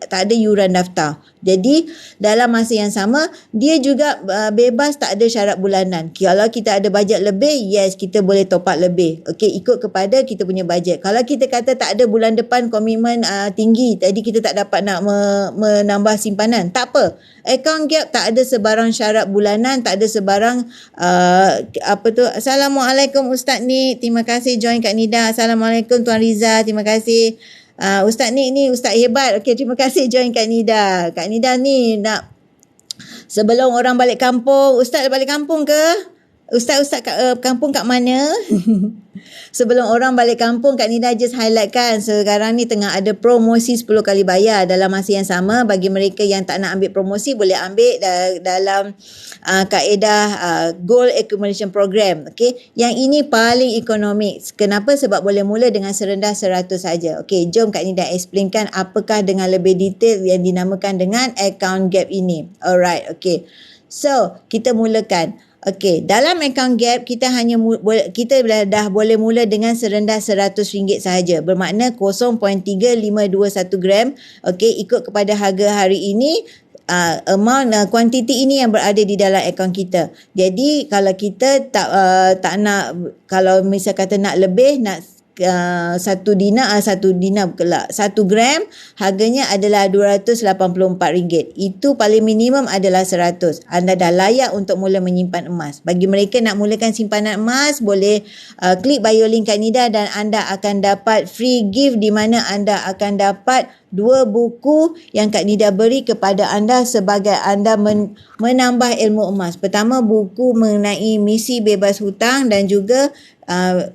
tak ada yuran daftar. Jadi dalam masa yang sama, dia juga bebas, tak ada syarat bulanan. Kalau kita ada bajet lebih, yes, kita boleh top up lebih. Okey, ikut kepada kita punya bajet. Kalau kita kata tak ada bulan depan komitmen tinggi, tadi kita tak dapat nak menambah simpanan, tak apa. Kenapa? Account Gap tak ada sebarang syarat bulanan, tak ada sebarang Assalamualaikum Ustaz Nik, terima kasih join Kak Nida. Assalamualaikum Tuan Riza, terima kasih. Ustaz Nik ni Ustaz hebat. Okey, terima kasih join Kak Nida. Kak Nida ni nak sebelum orang balik kampung, Ustaz balik kampung ke? Ustaz kampung kat mana? Sebelum orang balik kampung, Kak Nida just highlight kan, sekarang ni tengah ada promosi 10 kali bayar. Dalam masa yang sama, bagi mereka yang tak nak ambil promosi, boleh ambil dalam kaedah Gold Accumulation Program. Okay? Yang ini paling ekonomik. Kenapa? Sebab boleh mula dengan serendah 100 saja. Okay, jom Kak Nida explainkan apakah dengan lebih detail yang dinamakan dengan account gap ini. Alright, okay. So, kita mulakan. Okey, dalam account gap kita dah boleh mula dengan serendah RM100 sahaja. Bermakna 0.3521 gram. Okey, ikut kepada harga hari ini, kuantiti ini yang berada di dalam akaun kita. Jadi kalau kita tak nak, kalau misal kata nak lebih, nak satu gram harganya adalah RM284. Itu paling minimum adalah 100. Anda dah layak untuk mula menyimpan emas. Bagi mereka nak mulakan simpanan emas, boleh klik bio link Kak Nida dan anda akan dapat free gift di mana anda akan dapat 2 buku yang Kak Nida beri kepada anda sebagai anda menambah ilmu emas. Pertama, buku mengenai misi bebas hutang dan juga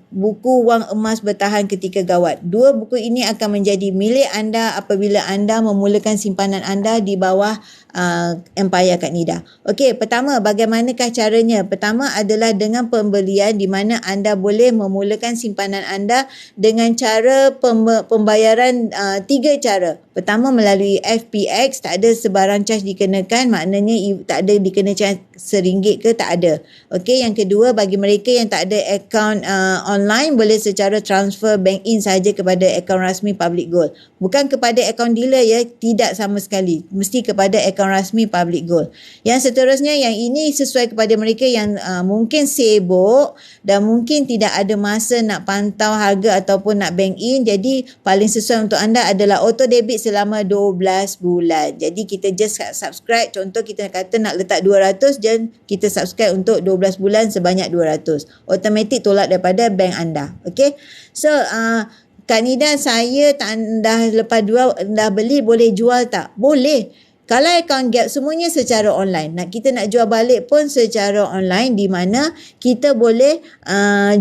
buku wang emas bertahan ketika gawat. 2 buku ini akan menjadi milik anda apabila anda memulakan simpanan anda di bawah Empire Kak Nida. Okey, pertama, bagaimanakah caranya? Pertama adalah dengan pembelian di mana anda boleh memulakan simpanan anda dengan cara pembayaran 3 cara. Pertama, melalui FPX, tak ada sebarang charge dikenakan, maknanya tak ada dikena charge RM1 ke, tak ada. Okey, yang kedua, bagi mereka yang tak ada akaun online, boleh secara transfer bank in saja kepada akaun rasmi Public Gold. Bukan kepada akaun dealer ya, tidak sama sekali. Mesti kepada akaun rasmi Public Gold. Yang seterusnya, yang ini sesuai kepada mereka yang mungkin sibuk dan mungkin tidak ada masa nak pantau harga ataupun nak bank in. Jadi paling sesuai untuk anda adalah auto debit selama 12 bulan. Jadi kita just subscribe. Contoh kita kata nak letak 200 dan kita subscribe untuk 12 bulan sebanyak 200. Automatik tolak daripada bank anda. Okay. So Kak Nida, saya lepas dah beli, boleh jual tak? Boleh. Kalau account gap semuanya secara online. Kita nak jual balik pun secara online, di mana kita boleh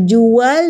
jual,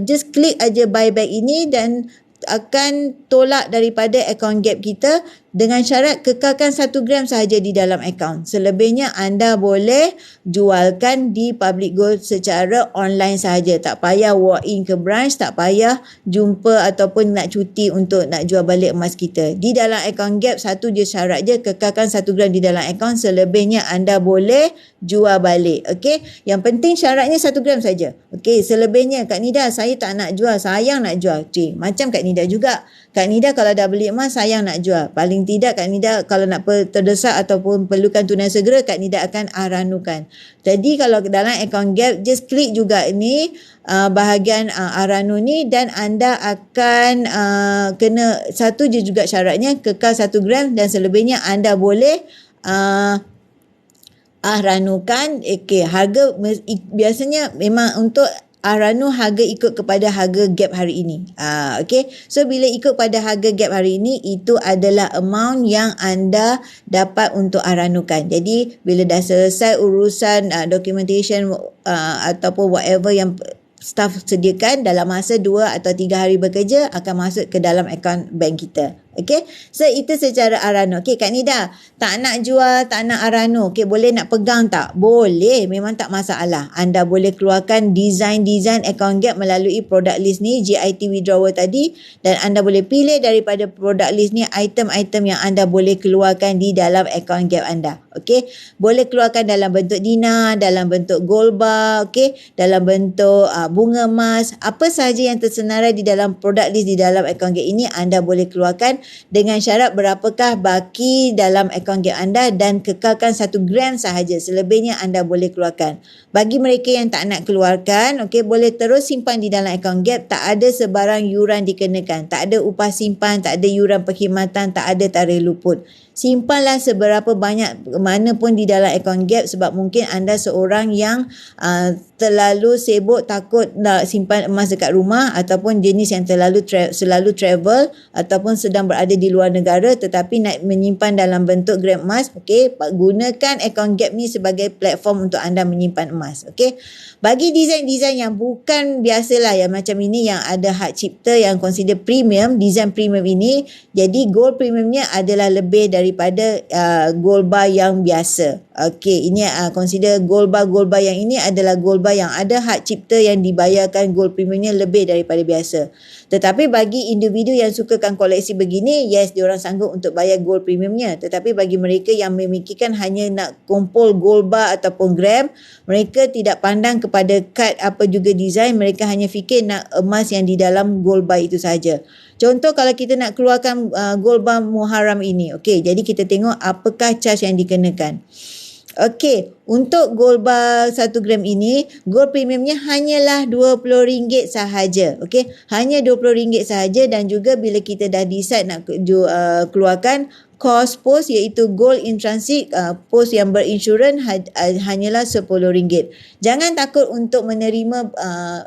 just klik aja buy back ini dan akan tolak daripada account gap kita dengan syarat kekalkan 1 gram sahaja di dalam akaun. Selebihnya anda boleh jualkan di Public Gold secara online sahaja. Tak payah walk in ke branch, tak payah jumpa ataupun nak cuti untuk nak jual balik emas kita. Di dalam akaun gap, satu je syarat je, kekalkan 1 gram di dalam akaun, selebihnya anda boleh jual balik. Okey, yang penting syaratnya 1 gram saja. Okey, selebihnya Kak Nida, saya tak nak jual, sayang nak jual. Cik, macam Kak Nida juga. Kak Nida kalau dah beli emas, sayang nak jual. Paling tidak Kak Nida kalau nak terdesak ataupun perlukan tunai segera, Kak Nida akan aranukan. Jadi kalau dalam account gap, just klik juga ni bahagian aranu ni dan anda akan kena satu je juga syaratnya, kekal 1 gram dan selebihnya anda boleh aranukan. Okay, harga biasanya memang untuk aranu harga ikut kepada harga gap hari ini. Okay. So, bila ikut pada harga gap hari ini, itu adalah amount yang anda dapat untuk aranukan. Jadi, bila dah selesai urusan documentation ataupun whatever yang staff sediakan, dalam masa 2 atau 3 hari bekerja akan masuk ke dalam akaun bank kita. Okay, so itu secara aranu. Okay, Kak Nida, tak nak jual, tak nak aranu. Okay, boleh nak pegang tak? Boleh, memang tak masalah. Anda boleh keluarkan design account gap melalui product list ni, GIT withdrawal tadi, dan anda boleh pilih daripada product list ni item-item yang anda boleh keluarkan di dalam account gap anda. Okay, boleh keluarkan dalam bentuk dinar, dalam bentuk gold bar, okay, dalam bentuk bunga emas, apa sahaja yang tersenarai di dalam product list di dalam account gap ini anda boleh keluarkan dengan syarat berapakah baki dalam akaun gap anda dan kekalkan 1 gram sahaja. Selebihnya anda boleh keluarkan. Bagi mereka yang tak nak keluarkan, okey, boleh terus simpan di dalam akaun gap. Tak ada sebarang yuran dikenakan. Tak ada upah simpan, tak ada yuran perkhidmatan, tak ada tarikh luput. simpanlah seberapa banyak mana pun di dalam akaun Gap, sebab mungkin anda seorang yang terlalu sibuk takut nak simpan emas dekat rumah, ataupun jenis yang selalu travel ataupun sedang berada di luar negara tetapi nak menyimpan dalam bentuk gram emas. Okey, gunakan akaun Gap ni sebagai platform untuk anda menyimpan emas. Okey, bagi design-design yang bukan biasalah, yang macam ini, yang ada hak cipta, yang consider premium, design premium ini, jadi gold premiumnya adalah lebih daripada gold bar yang biasa. Okey, ini consider gold bar yang ini adalah gold bar yang ada hak cipta yang dibayarkan gold premiumnya lebih daripada biasa. Tetapi bagi individu yang sukakan koleksi begini, yes, diorang sanggup untuk bayar gold premiumnya. Tetapi bagi mereka yang memikirkan hanya nak kumpul gold bar ataupun gram, mereka tidak pandang kepada kad apa juga design, mereka hanya fikir nak emas yang di dalam gold bar itu saja. Contoh kalau kita nak keluarkan gold bar Muharram ini, okey, jadi kita tengok apakah charge yang dikenakan. Okey, untuk gold bar 1 gram ini, gold premiumnya hanyalah RM20 sahaja. Okey, hanya RM20 sahaja, dan juga bila kita dah decide nak keluarkan kos pos, iaitu gold in transit, pos yang berinsurans hanyalah RM10. Jangan takut untuk menerima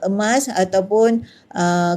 emas ataupun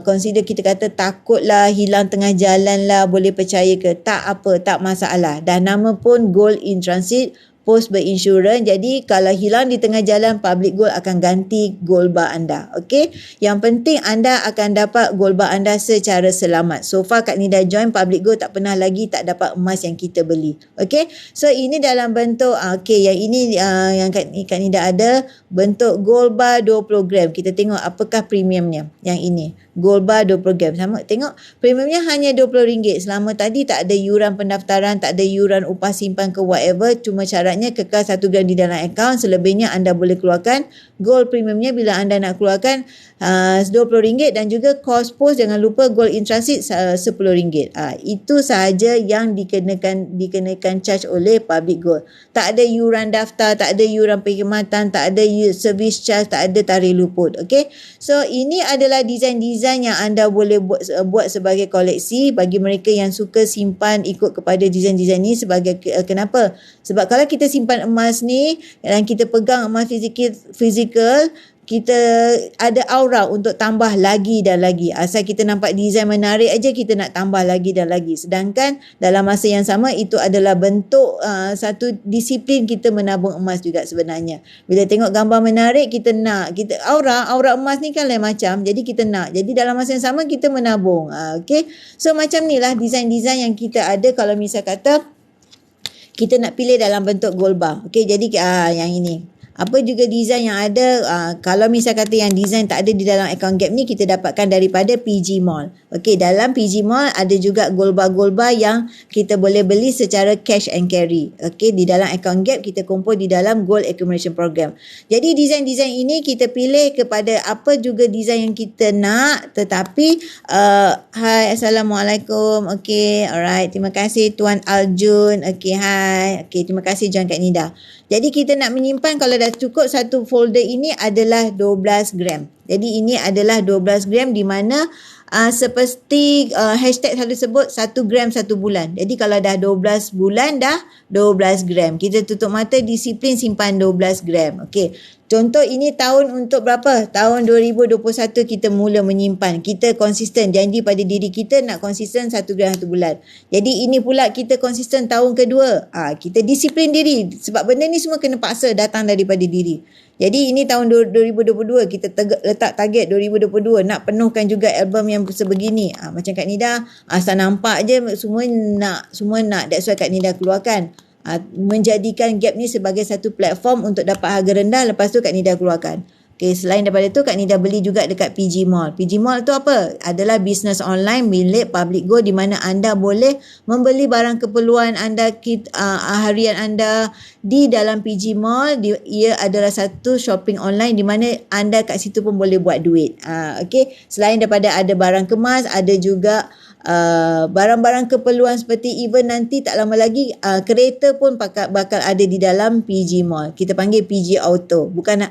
consider kita kata takutlah hilang tengah jalan lah, boleh percaya ke? Tak apa, tak masalah. Dah nama pun gold in transit, pos berinsurans. Jadi kalau hilang di tengah jalan, Public Gold akan ganti gold bar anda. Okey, yang penting anda akan dapat gold bar anda secara selamat. So far Kak Nida join Public Gold, tak pernah lagi tak dapat emas yang kita beli. Okey, so ini dalam bentuk okey, yang ini yang Kak Nida ada bentuk gold bar 20 gram. Kita tengok apakah premiumnya. Yang ini gold bar 20 gram. Sama, tengok premiumnya hanya RM20. Selama tadi tak ada yuran pendaftaran, tak ada yuran upah simpan ke whatever, cuma syaratnya kekal 1 gram di dalam akaun. Selebihnya anda boleh keluarkan. Gold premiumnya bila anda nak keluarkan RM20, dan juga kos pos jangan lupa gold in transit RM10. Itu sahaja yang dikenakan charge oleh Public Gold. Tak ada yuran daftar, tak ada yuran perkhidmatan, tak ada service charge, tak ada tarikh luput. Okey, so ini adalah design-design yang anda boleh buat sebagai koleksi bagi mereka yang suka simpan ikut kepada design-design ni. Sebagai kenapa? Sebab kalau kita simpan emas ni dan kita pegang emas fizikal, kita ada aura untuk tambah lagi dan lagi. Asal kita nampak design menarik aja, kita nak tambah lagi dan lagi. Sedangkan dalam masa yang sama, itu adalah bentuk satu disiplin kita menabung emas juga sebenarnya. Bila tengok gambar menarik, kita nak, kita aura emas ni kan lain macam, jadi kita nak. Jadi dalam masa yang sama kita menabung. Okay, so macam ni lah design-design yang kita ada kalau misal kata kita nak pilih dalam bentuk gold bar. Okay, jadi yang ini. Apa juga design yang ada, kalau misal kata yang design tak ada di dalam akaun Gap ni, kita dapatkan daripada PG Mall. Okey, dalam PG Mall ada juga gold bar yang kita boleh beli secara cash and carry. Okey, di dalam akaun Gap kita kumpul di dalam Gold Accumulation Program. Jadi design-design ini kita pilih kepada apa juga design yang kita nak. Tetapi hai, Assalamualaikum. Okey, alright, terima kasih Tuan Aljun. Okey, hai. Okey, terima kasih John Kak Nida. Jadi kita nak menyimpan, kalau dah cukup satu folder ini adalah 12 gram. Jadi ini adalah 12 gram, di mana seperti hashtag selalu sebut 1 gram 1 bulan. Jadi kalau dah 12 bulan dah 12 gram. Kita tutup mata, disiplin simpan 12 gram. Okey. Contoh ini tahun untuk berapa? Tahun 2021 kita mula menyimpan. Kita konsisten, janji pada diri kita nak konsisten 1 gram 1 bulan. Jadi ini pula kita konsisten tahun kedua. Kita disiplin diri. Sebab benda ni semua kena paksa datang daripada diri. Jadi ini tahun 2022 kita letak target 2022 nak penuhkan juga album yang sebegini. Macam Kak Nida, asal nampak je semua nak. That's why Kak Nida keluarkan. Menjadikan Gap ni sebagai satu platform untuk dapat harga rendah, lepas tu Kak Nida keluarkan. Okay, selain daripada tu Kak Nida beli juga dekat PG Mall. PG Mall tu apa? Adalah bisnes online milik Public Gold, di mana anda boleh membeli barang keperluan anda, harian anda di dalam PG Mall. Ia adalah satu shopping online di mana anda kat situ pun boleh buat duit. Okay, selain daripada ada barang kemas, ada juga barang-barang keperluan seperti even nanti tak lama lagi kereta pun bakal ada di dalam PG Mall. Kita panggil PG Auto. Bukan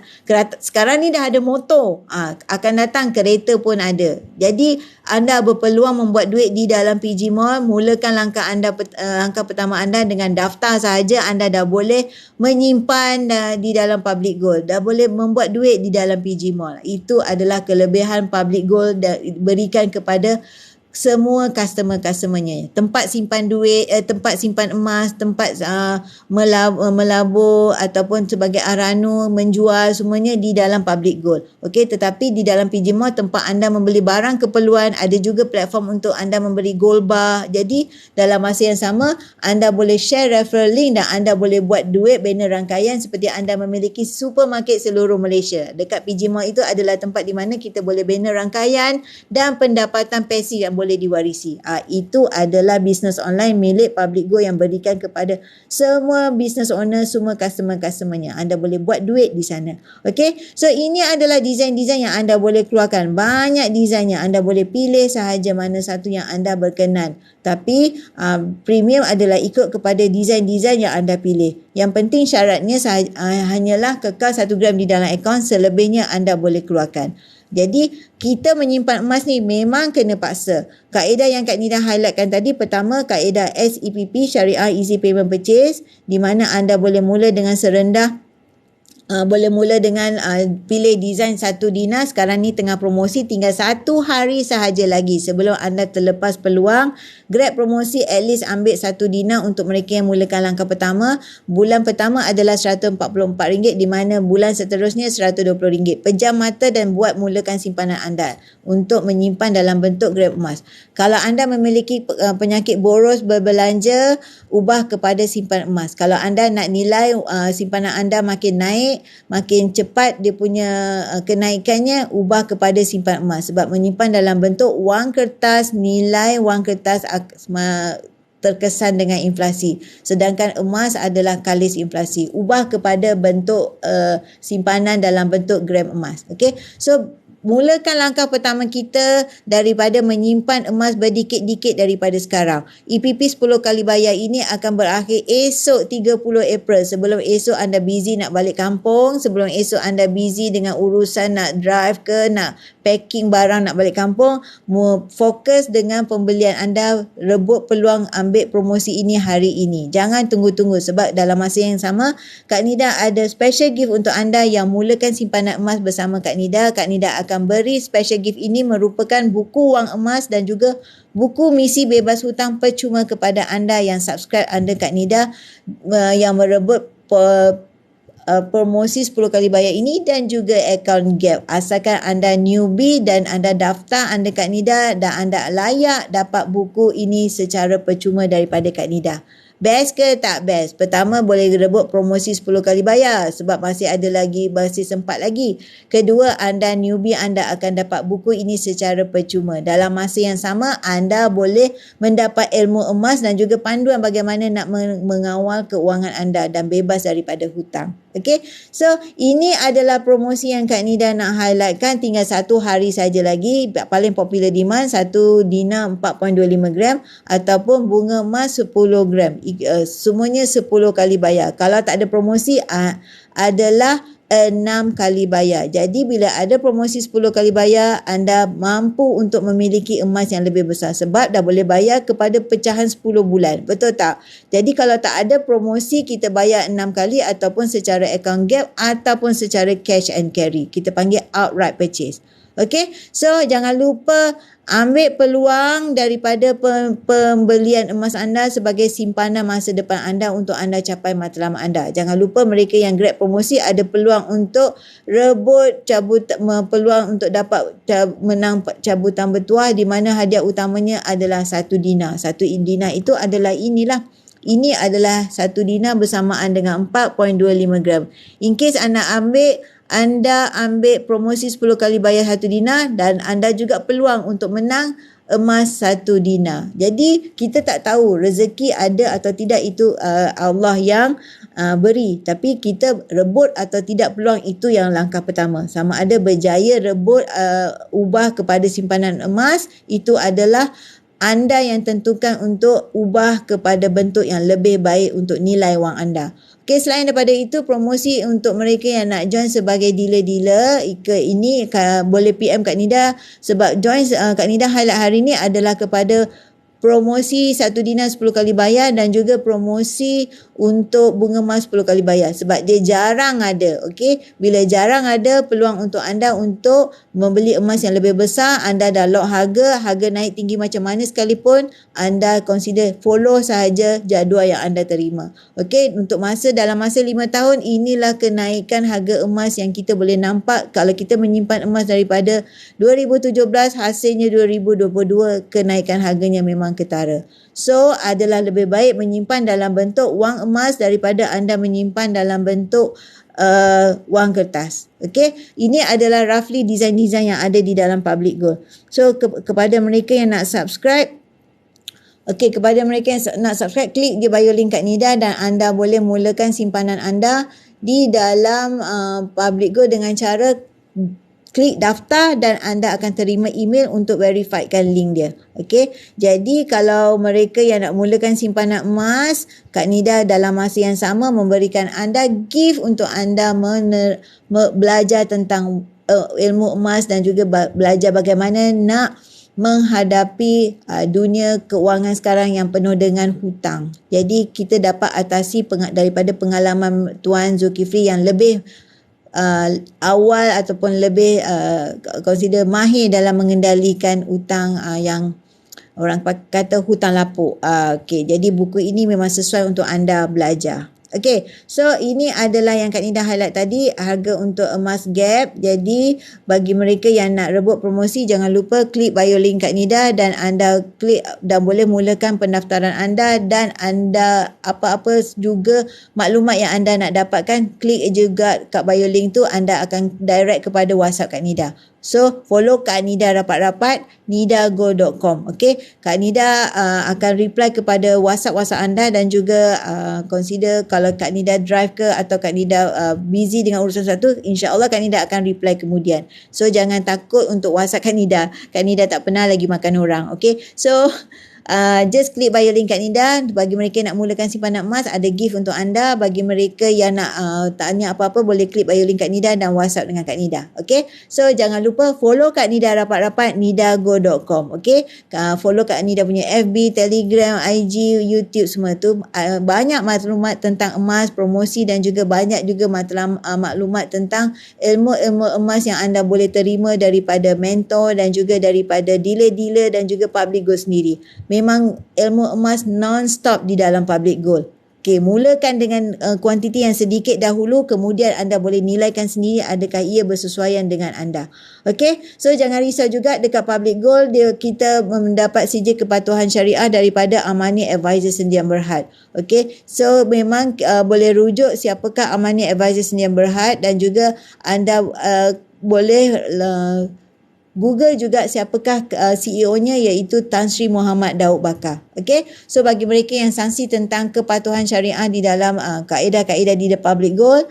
sekarang Sekarang ni dah ada motor, akan datang kereta pun ada. Jadi anda berpeluang membuat duit di dalam PG Mall. Mulakan langkah pertama anda dengan daftar sahaja, anda dah boleh menyimpan di dalam Public Gold. Dah boleh membuat duit di dalam PG Mall. Itu adalah kelebihan Public Gold berikan kepada semua customer-customernya. Tempat simpan duit, tempat simpan emas, tempat melabur ataupun sebagai aranu, menjual, semuanya di dalam Public Gold. Okey, tetapi di dalam PG Mall tempat anda membeli barang keperluan, ada juga platform untuk anda memberi gold bar. Jadi dalam masa yang sama anda boleh share referral link dan anda boleh buat duit banner rangkaian seperti anda memiliki supermarket seluruh Malaysia. Dekat PG Mall itu adalah tempat di mana kita boleh banner rangkaian dan pendapatan pasif yang boleh diwarisi. Itu adalah bisnes online milik Public Gold yang berikan kepada semua business owner, semua customer-customernya. Anda boleh buat duit di sana. Okey, so ini adalah design-design yang anda boleh keluarkan. Banyak desainnya, anda boleh pilih sahaja mana satu yang anda berkenan. Tapi premium adalah ikut kepada design-design yang anda pilih. Yang penting syaratnya hanyalah kekal 1 gram di dalam akaun, selebihnya anda boleh keluarkan. Jadi kita menyimpan emas ni memang kena paksa. Kaedah yang Kak Nida highlightkan tadi, pertama kaedah SEPP, Syariah Easy Payment Purchase, di mana anda boleh mula dengan serendah pilih design 1 dinar. Sekarang ni tengah promosi, tinggal 1 hari sahaja lagi sebelum anda terlepas peluang. Grab promosi, at least ambil 1 dinar untuk mereka yang mulakan langkah pertama. Bulan pertama adalah RM144, di mana bulan seterusnya RM120. Pejam mata dan buat mulakan simpanan anda untuk menyimpan dalam bentuk Grab emas. Kalau anda memiliki penyakit boros berbelanja, ubah kepada simpan emas. Kalau anda nak nilai simpanan anda makin naik, makin cepat dia punya kenaikannya, ubah kepada simpan emas. Sebab menyimpan dalam bentuk wang kertas, nilai wang kertas terkesan dengan inflasi. Sedangkan emas adalah kalis inflasi. Ubah kepada bentuk simpanan dalam bentuk gram emas. Okay? So, mulakan langkah pertama kita daripada menyimpan emas berdikit-dikit daripada sekarang. EPP 10 kali bayar ini akan berakhir esok 30 April. Sebelum esok anda busy nak balik kampung, sebelum esok anda busy dengan urusan nak drive ke, nak packing barang nak balik kampung, fokus dengan pembelian anda, rebut peluang ambil promosi ini hari ini. Jangan tunggu-tunggu sebab dalam masa yang sama Kak Nida ada special gift untuk anda yang mulakan simpanan emas bersama Kak Nida. Kak Nida akan beri special gift ini merupakan buku wang emas dan juga buku misi bebas hutang percuma kepada anda yang subscribe under Kak Nida yang merebut promosi 10 kali bayar ini dan juga account Gap. Asalkan anda newbie dan anda daftar under Kak Nida dan anda layak dapat buku ini secara percuma daripada Kak Nida. Best ke tak best? Pertama, boleh rebut promosi 10 kali bayar sebab masih sempat lagi. Kedua, anda newbie, anda akan dapat buku ini secara percuma. Dalam masa yang sama, anda boleh mendapat ilmu emas dan juga panduan bagaimana nak mengawal keuangan anda dan bebas daripada hutang. Okay, so ini adalah promosi yang Kak Nida nak highlightkan. Tinggal 1 hari saja lagi. Paling popular demand 1 dinar 4.25 gram ataupun bunga emas 10 gram. Semuanya 10 kali bayar. Kalau tak ada promosi adalah 6 kali bayar. Jadi bila ada promosi 10 kali bayar, anda mampu untuk memiliki emas yang lebih besar sebab dah boleh bayar kepada pecahan 10 bulan. Betul tak? Jadi kalau tak ada promosi, kita bayar 6 kali ataupun secara account Gap ataupun secara cash and carry. Kita panggil outright purchase. Okay, so jangan lupa ambil peluang daripada pembelian emas anda sebagai simpanan masa depan anda untuk anda capai matlamat anda. Jangan lupa mereka yang Grab promosi ada peluang untuk rebut peluang untuk dapat menang cabutan bertuah di mana hadiah utamanya adalah 1 dinar. 1 dinar itu adalah inilah. Ini adalah 1 dinar bersamaan dengan 4.25 gram. In case anda ambil promosi 10 kali bayar 1 dinar dan anda juga peluang untuk menang emas 1 dinar. Jadi kita tak tahu rezeki ada atau tidak, itu Allah yang beri. Tapi kita rebut atau tidak peluang, itu yang langkah pertama. Sama ada berjaya rebut ubah kepada simpanan emas, itu adalah anda yang tentukan untuk ubah kepada bentuk yang lebih baik untuk nilai wang anda. Okay, selain daripada itu, promosi untuk mereka yang nak join sebagai dealer-dealer, ini boleh PM Kak Nida, sebab join Kak Nida highlight hari ni adalah kepada promosi 1 dinar 10 kali bayar dan juga promosi untuk bunga emas 10 kali bayar, sebab dia jarang ada. Okey, bila jarang ada, peluang untuk anda untuk membeli emas yang lebih besar. Anda dah lock harga naik tinggi macam mana sekalipun, anda consider follow sahaja jadual yang anda terima. Okey, untuk dalam masa 5 tahun, inilah kenaikan harga emas yang kita boleh nampak. Kalau kita menyimpan emas daripada 2017, hasilnya 2022 kenaikan harganya memang ketara. So, adalah lebih baik menyimpan dalam bentuk wang emas daripada anda menyimpan dalam bentuk wang kertas. Okay, ini adalah roughly design-design yang ada di dalam public gold. So, kepada mereka yang nak subscribe, klik je bio link Kak Nida dan anda boleh mulakan simpanan anda di dalam public gold dengan cara klik daftar dan anda akan terima email untuk verifikan link dia. Okey. Jadi kalau mereka yang nak mulakan simpanan emas, Kak Nida dalam masa yang sama memberikan anda gift untuk anda belajar tentang ilmu emas dan juga belajar bagaimana nak menghadapi dunia keuangan sekarang yang penuh dengan hutang. Jadi kita dapat atasi daripada pengalaman Tuan Zulkifli yang lebih awal ataupun lebih consider mahir dalam mengendalikan hutang yang orang kata hutang lapuk. Okey, jadi buku ini memang sesuai untuk anda belajar. Okey, so ini adalah yang Kak Nida highlight tadi, harga untuk emas gap. Jadi bagi mereka yang nak rebut promosi, jangan lupa klik bio link Kak Nida dan anda klik dan boleh mulakan pendaftaran anda, dan anda apa-apa juga maklumat yang anda nak dapatkan, klik juga kat bio link tu, anda akan direct kepada WhatsApp Kak Nida. So, follow Kak Nida rapat-rapat, nidago.com. Okay, Kak Nida akan reply kepada WhatsApp anda dan juga consider kalau Kak Nida drive ke atau Kak Nida busy dengan urusan satu, insyaAllah Kak Nida akan reply kemudian. So, jangan takut untuk WhatsApp Kak Nida. Kak Nida tak pernah lagi makan orang. Okay, so just klik bio link Kak Nida. Bagi mereka yang nak mulakan simpanan emas, ada gift untuk anda. Bagi mereka yang nak tanya apa-apa, boleh klik bio link Kak Nida dan WhatsApp dengan Kak Nida. Okay, so jangan lupa follow Kak Nida rapat-rapat, nidago.com. Okay, follow Kak Nida punya FB, Telegram, IG, YouTube, semua tu banyak maklumat tentang emas, promosi dan juga banyak juga maklumat tentang ilmu-ilmu emas yang anda boleh terima daripada mentor dan juga daripada dealer-dealer dan juga public gold sendiri. Memang ilmu emas non-stop di dalam public gold. Okey, mulakan dengan kuantiti yang sedikit dahulu, kemudian anda boleh nilaikan sendiri adakah ia bersesuaian dengan anda. Okey, so jangan risau juga dekat public gold, kita mendapat sijil kepatuhan syariah daripada Amani Advisor Sendian Berhad. Okey, so memang boleh rujuk siapakah Amani Advisor Sendian Berhad dan juga anda boleh Google juga siapakah CEO-nya, iaitu Tan Sri Muhammad Daud Bakar. Okey, so bagi mereka yang sangsi tentang kepatuhan syariah di dalam kaedah-kaedah di the public gold,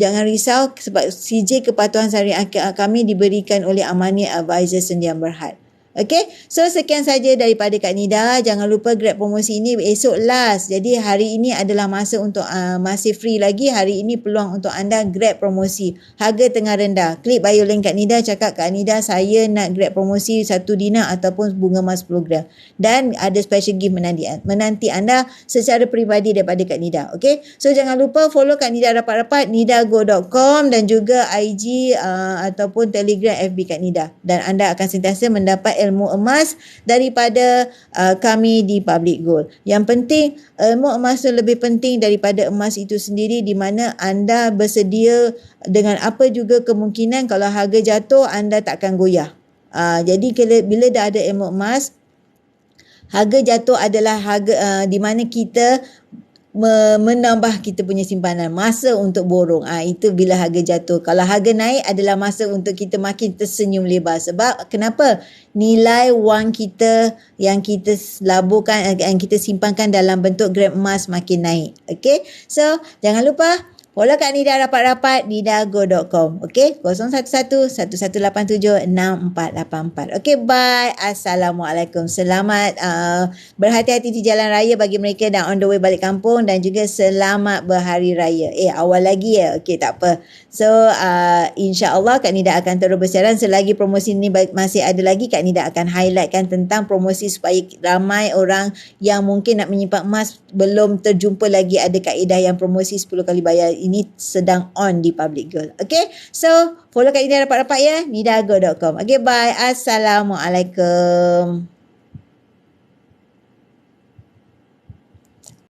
jangan risau sebab sijil kepatuhan syariah kami diberikan oleh Amani Advisor Sendian Berhad. Okey, so sekian saja daripada Kak Nida. Jangan lupa grab promosi ini esok last. Jadi hari ini adalah masa untuk masih free lagi. Hari ini peluang untuk anda grab promosi. Harga tengah rendah. Klik bio link Kak Nida, cakap Kak Nida saya nak grab promosi 1 dinar ataupun bunga emas 10 gram. Dan ada special gift menanti anda secara peribadi daripada Kak Nida. Okey, so jangan lupa follow Kak Nida rapat-rapat, nidago.com dan juga IG ataupun Telegram FB Kak Nida. Dan anda akan sentiasa mendapat ilmu emas daripada kami di Public Gold. Yang penting, ilmu emas itu lebih penting daripada emas itu sendiri, di mana anda bersedia dengan apa juga kemungkinan kalau harga jatuh anda takkan goyah. Jadi bila dah ada ilmu emas, harga jatuh adalah harga di mana kita menambah kita punya simpanan, masa untuk borong. Itu bila harga jatuh. Kalau harga naik adalah masa untuk kita makin tersenyum lebar. Sebab kenapa? Nilai wang kita yang kita laburkan, yang kita simpankan dalam bentuk gram emas makin naik. Okay, so jangan lupa Follow Kak Nida rapat-rapat nidago.com. Okay, 011-1187-6484. Okay, bye. Assalamualaikum. Selamat berhati-hati di jalan raya bagi mereka dan on the way balik kampung, dan juga selamat berhari raya. Awal lagi ya. Okay, tak apa. So, insya-Allah Kak Nida akan terus bersiaran selagi promosi ni masih ada lagi. Kak Nida akan highlightkan tentang promosi supaya ramai orang yang mungkin nak menyimpan emas belum terjumpa lagi ada kaedah yang promosi 10 kali bayar ini sedang on di Public Girl. Okay, so follow Kak Nida rapat-rapat ya, nidago.com. Okay, bye. Assalamualaikum.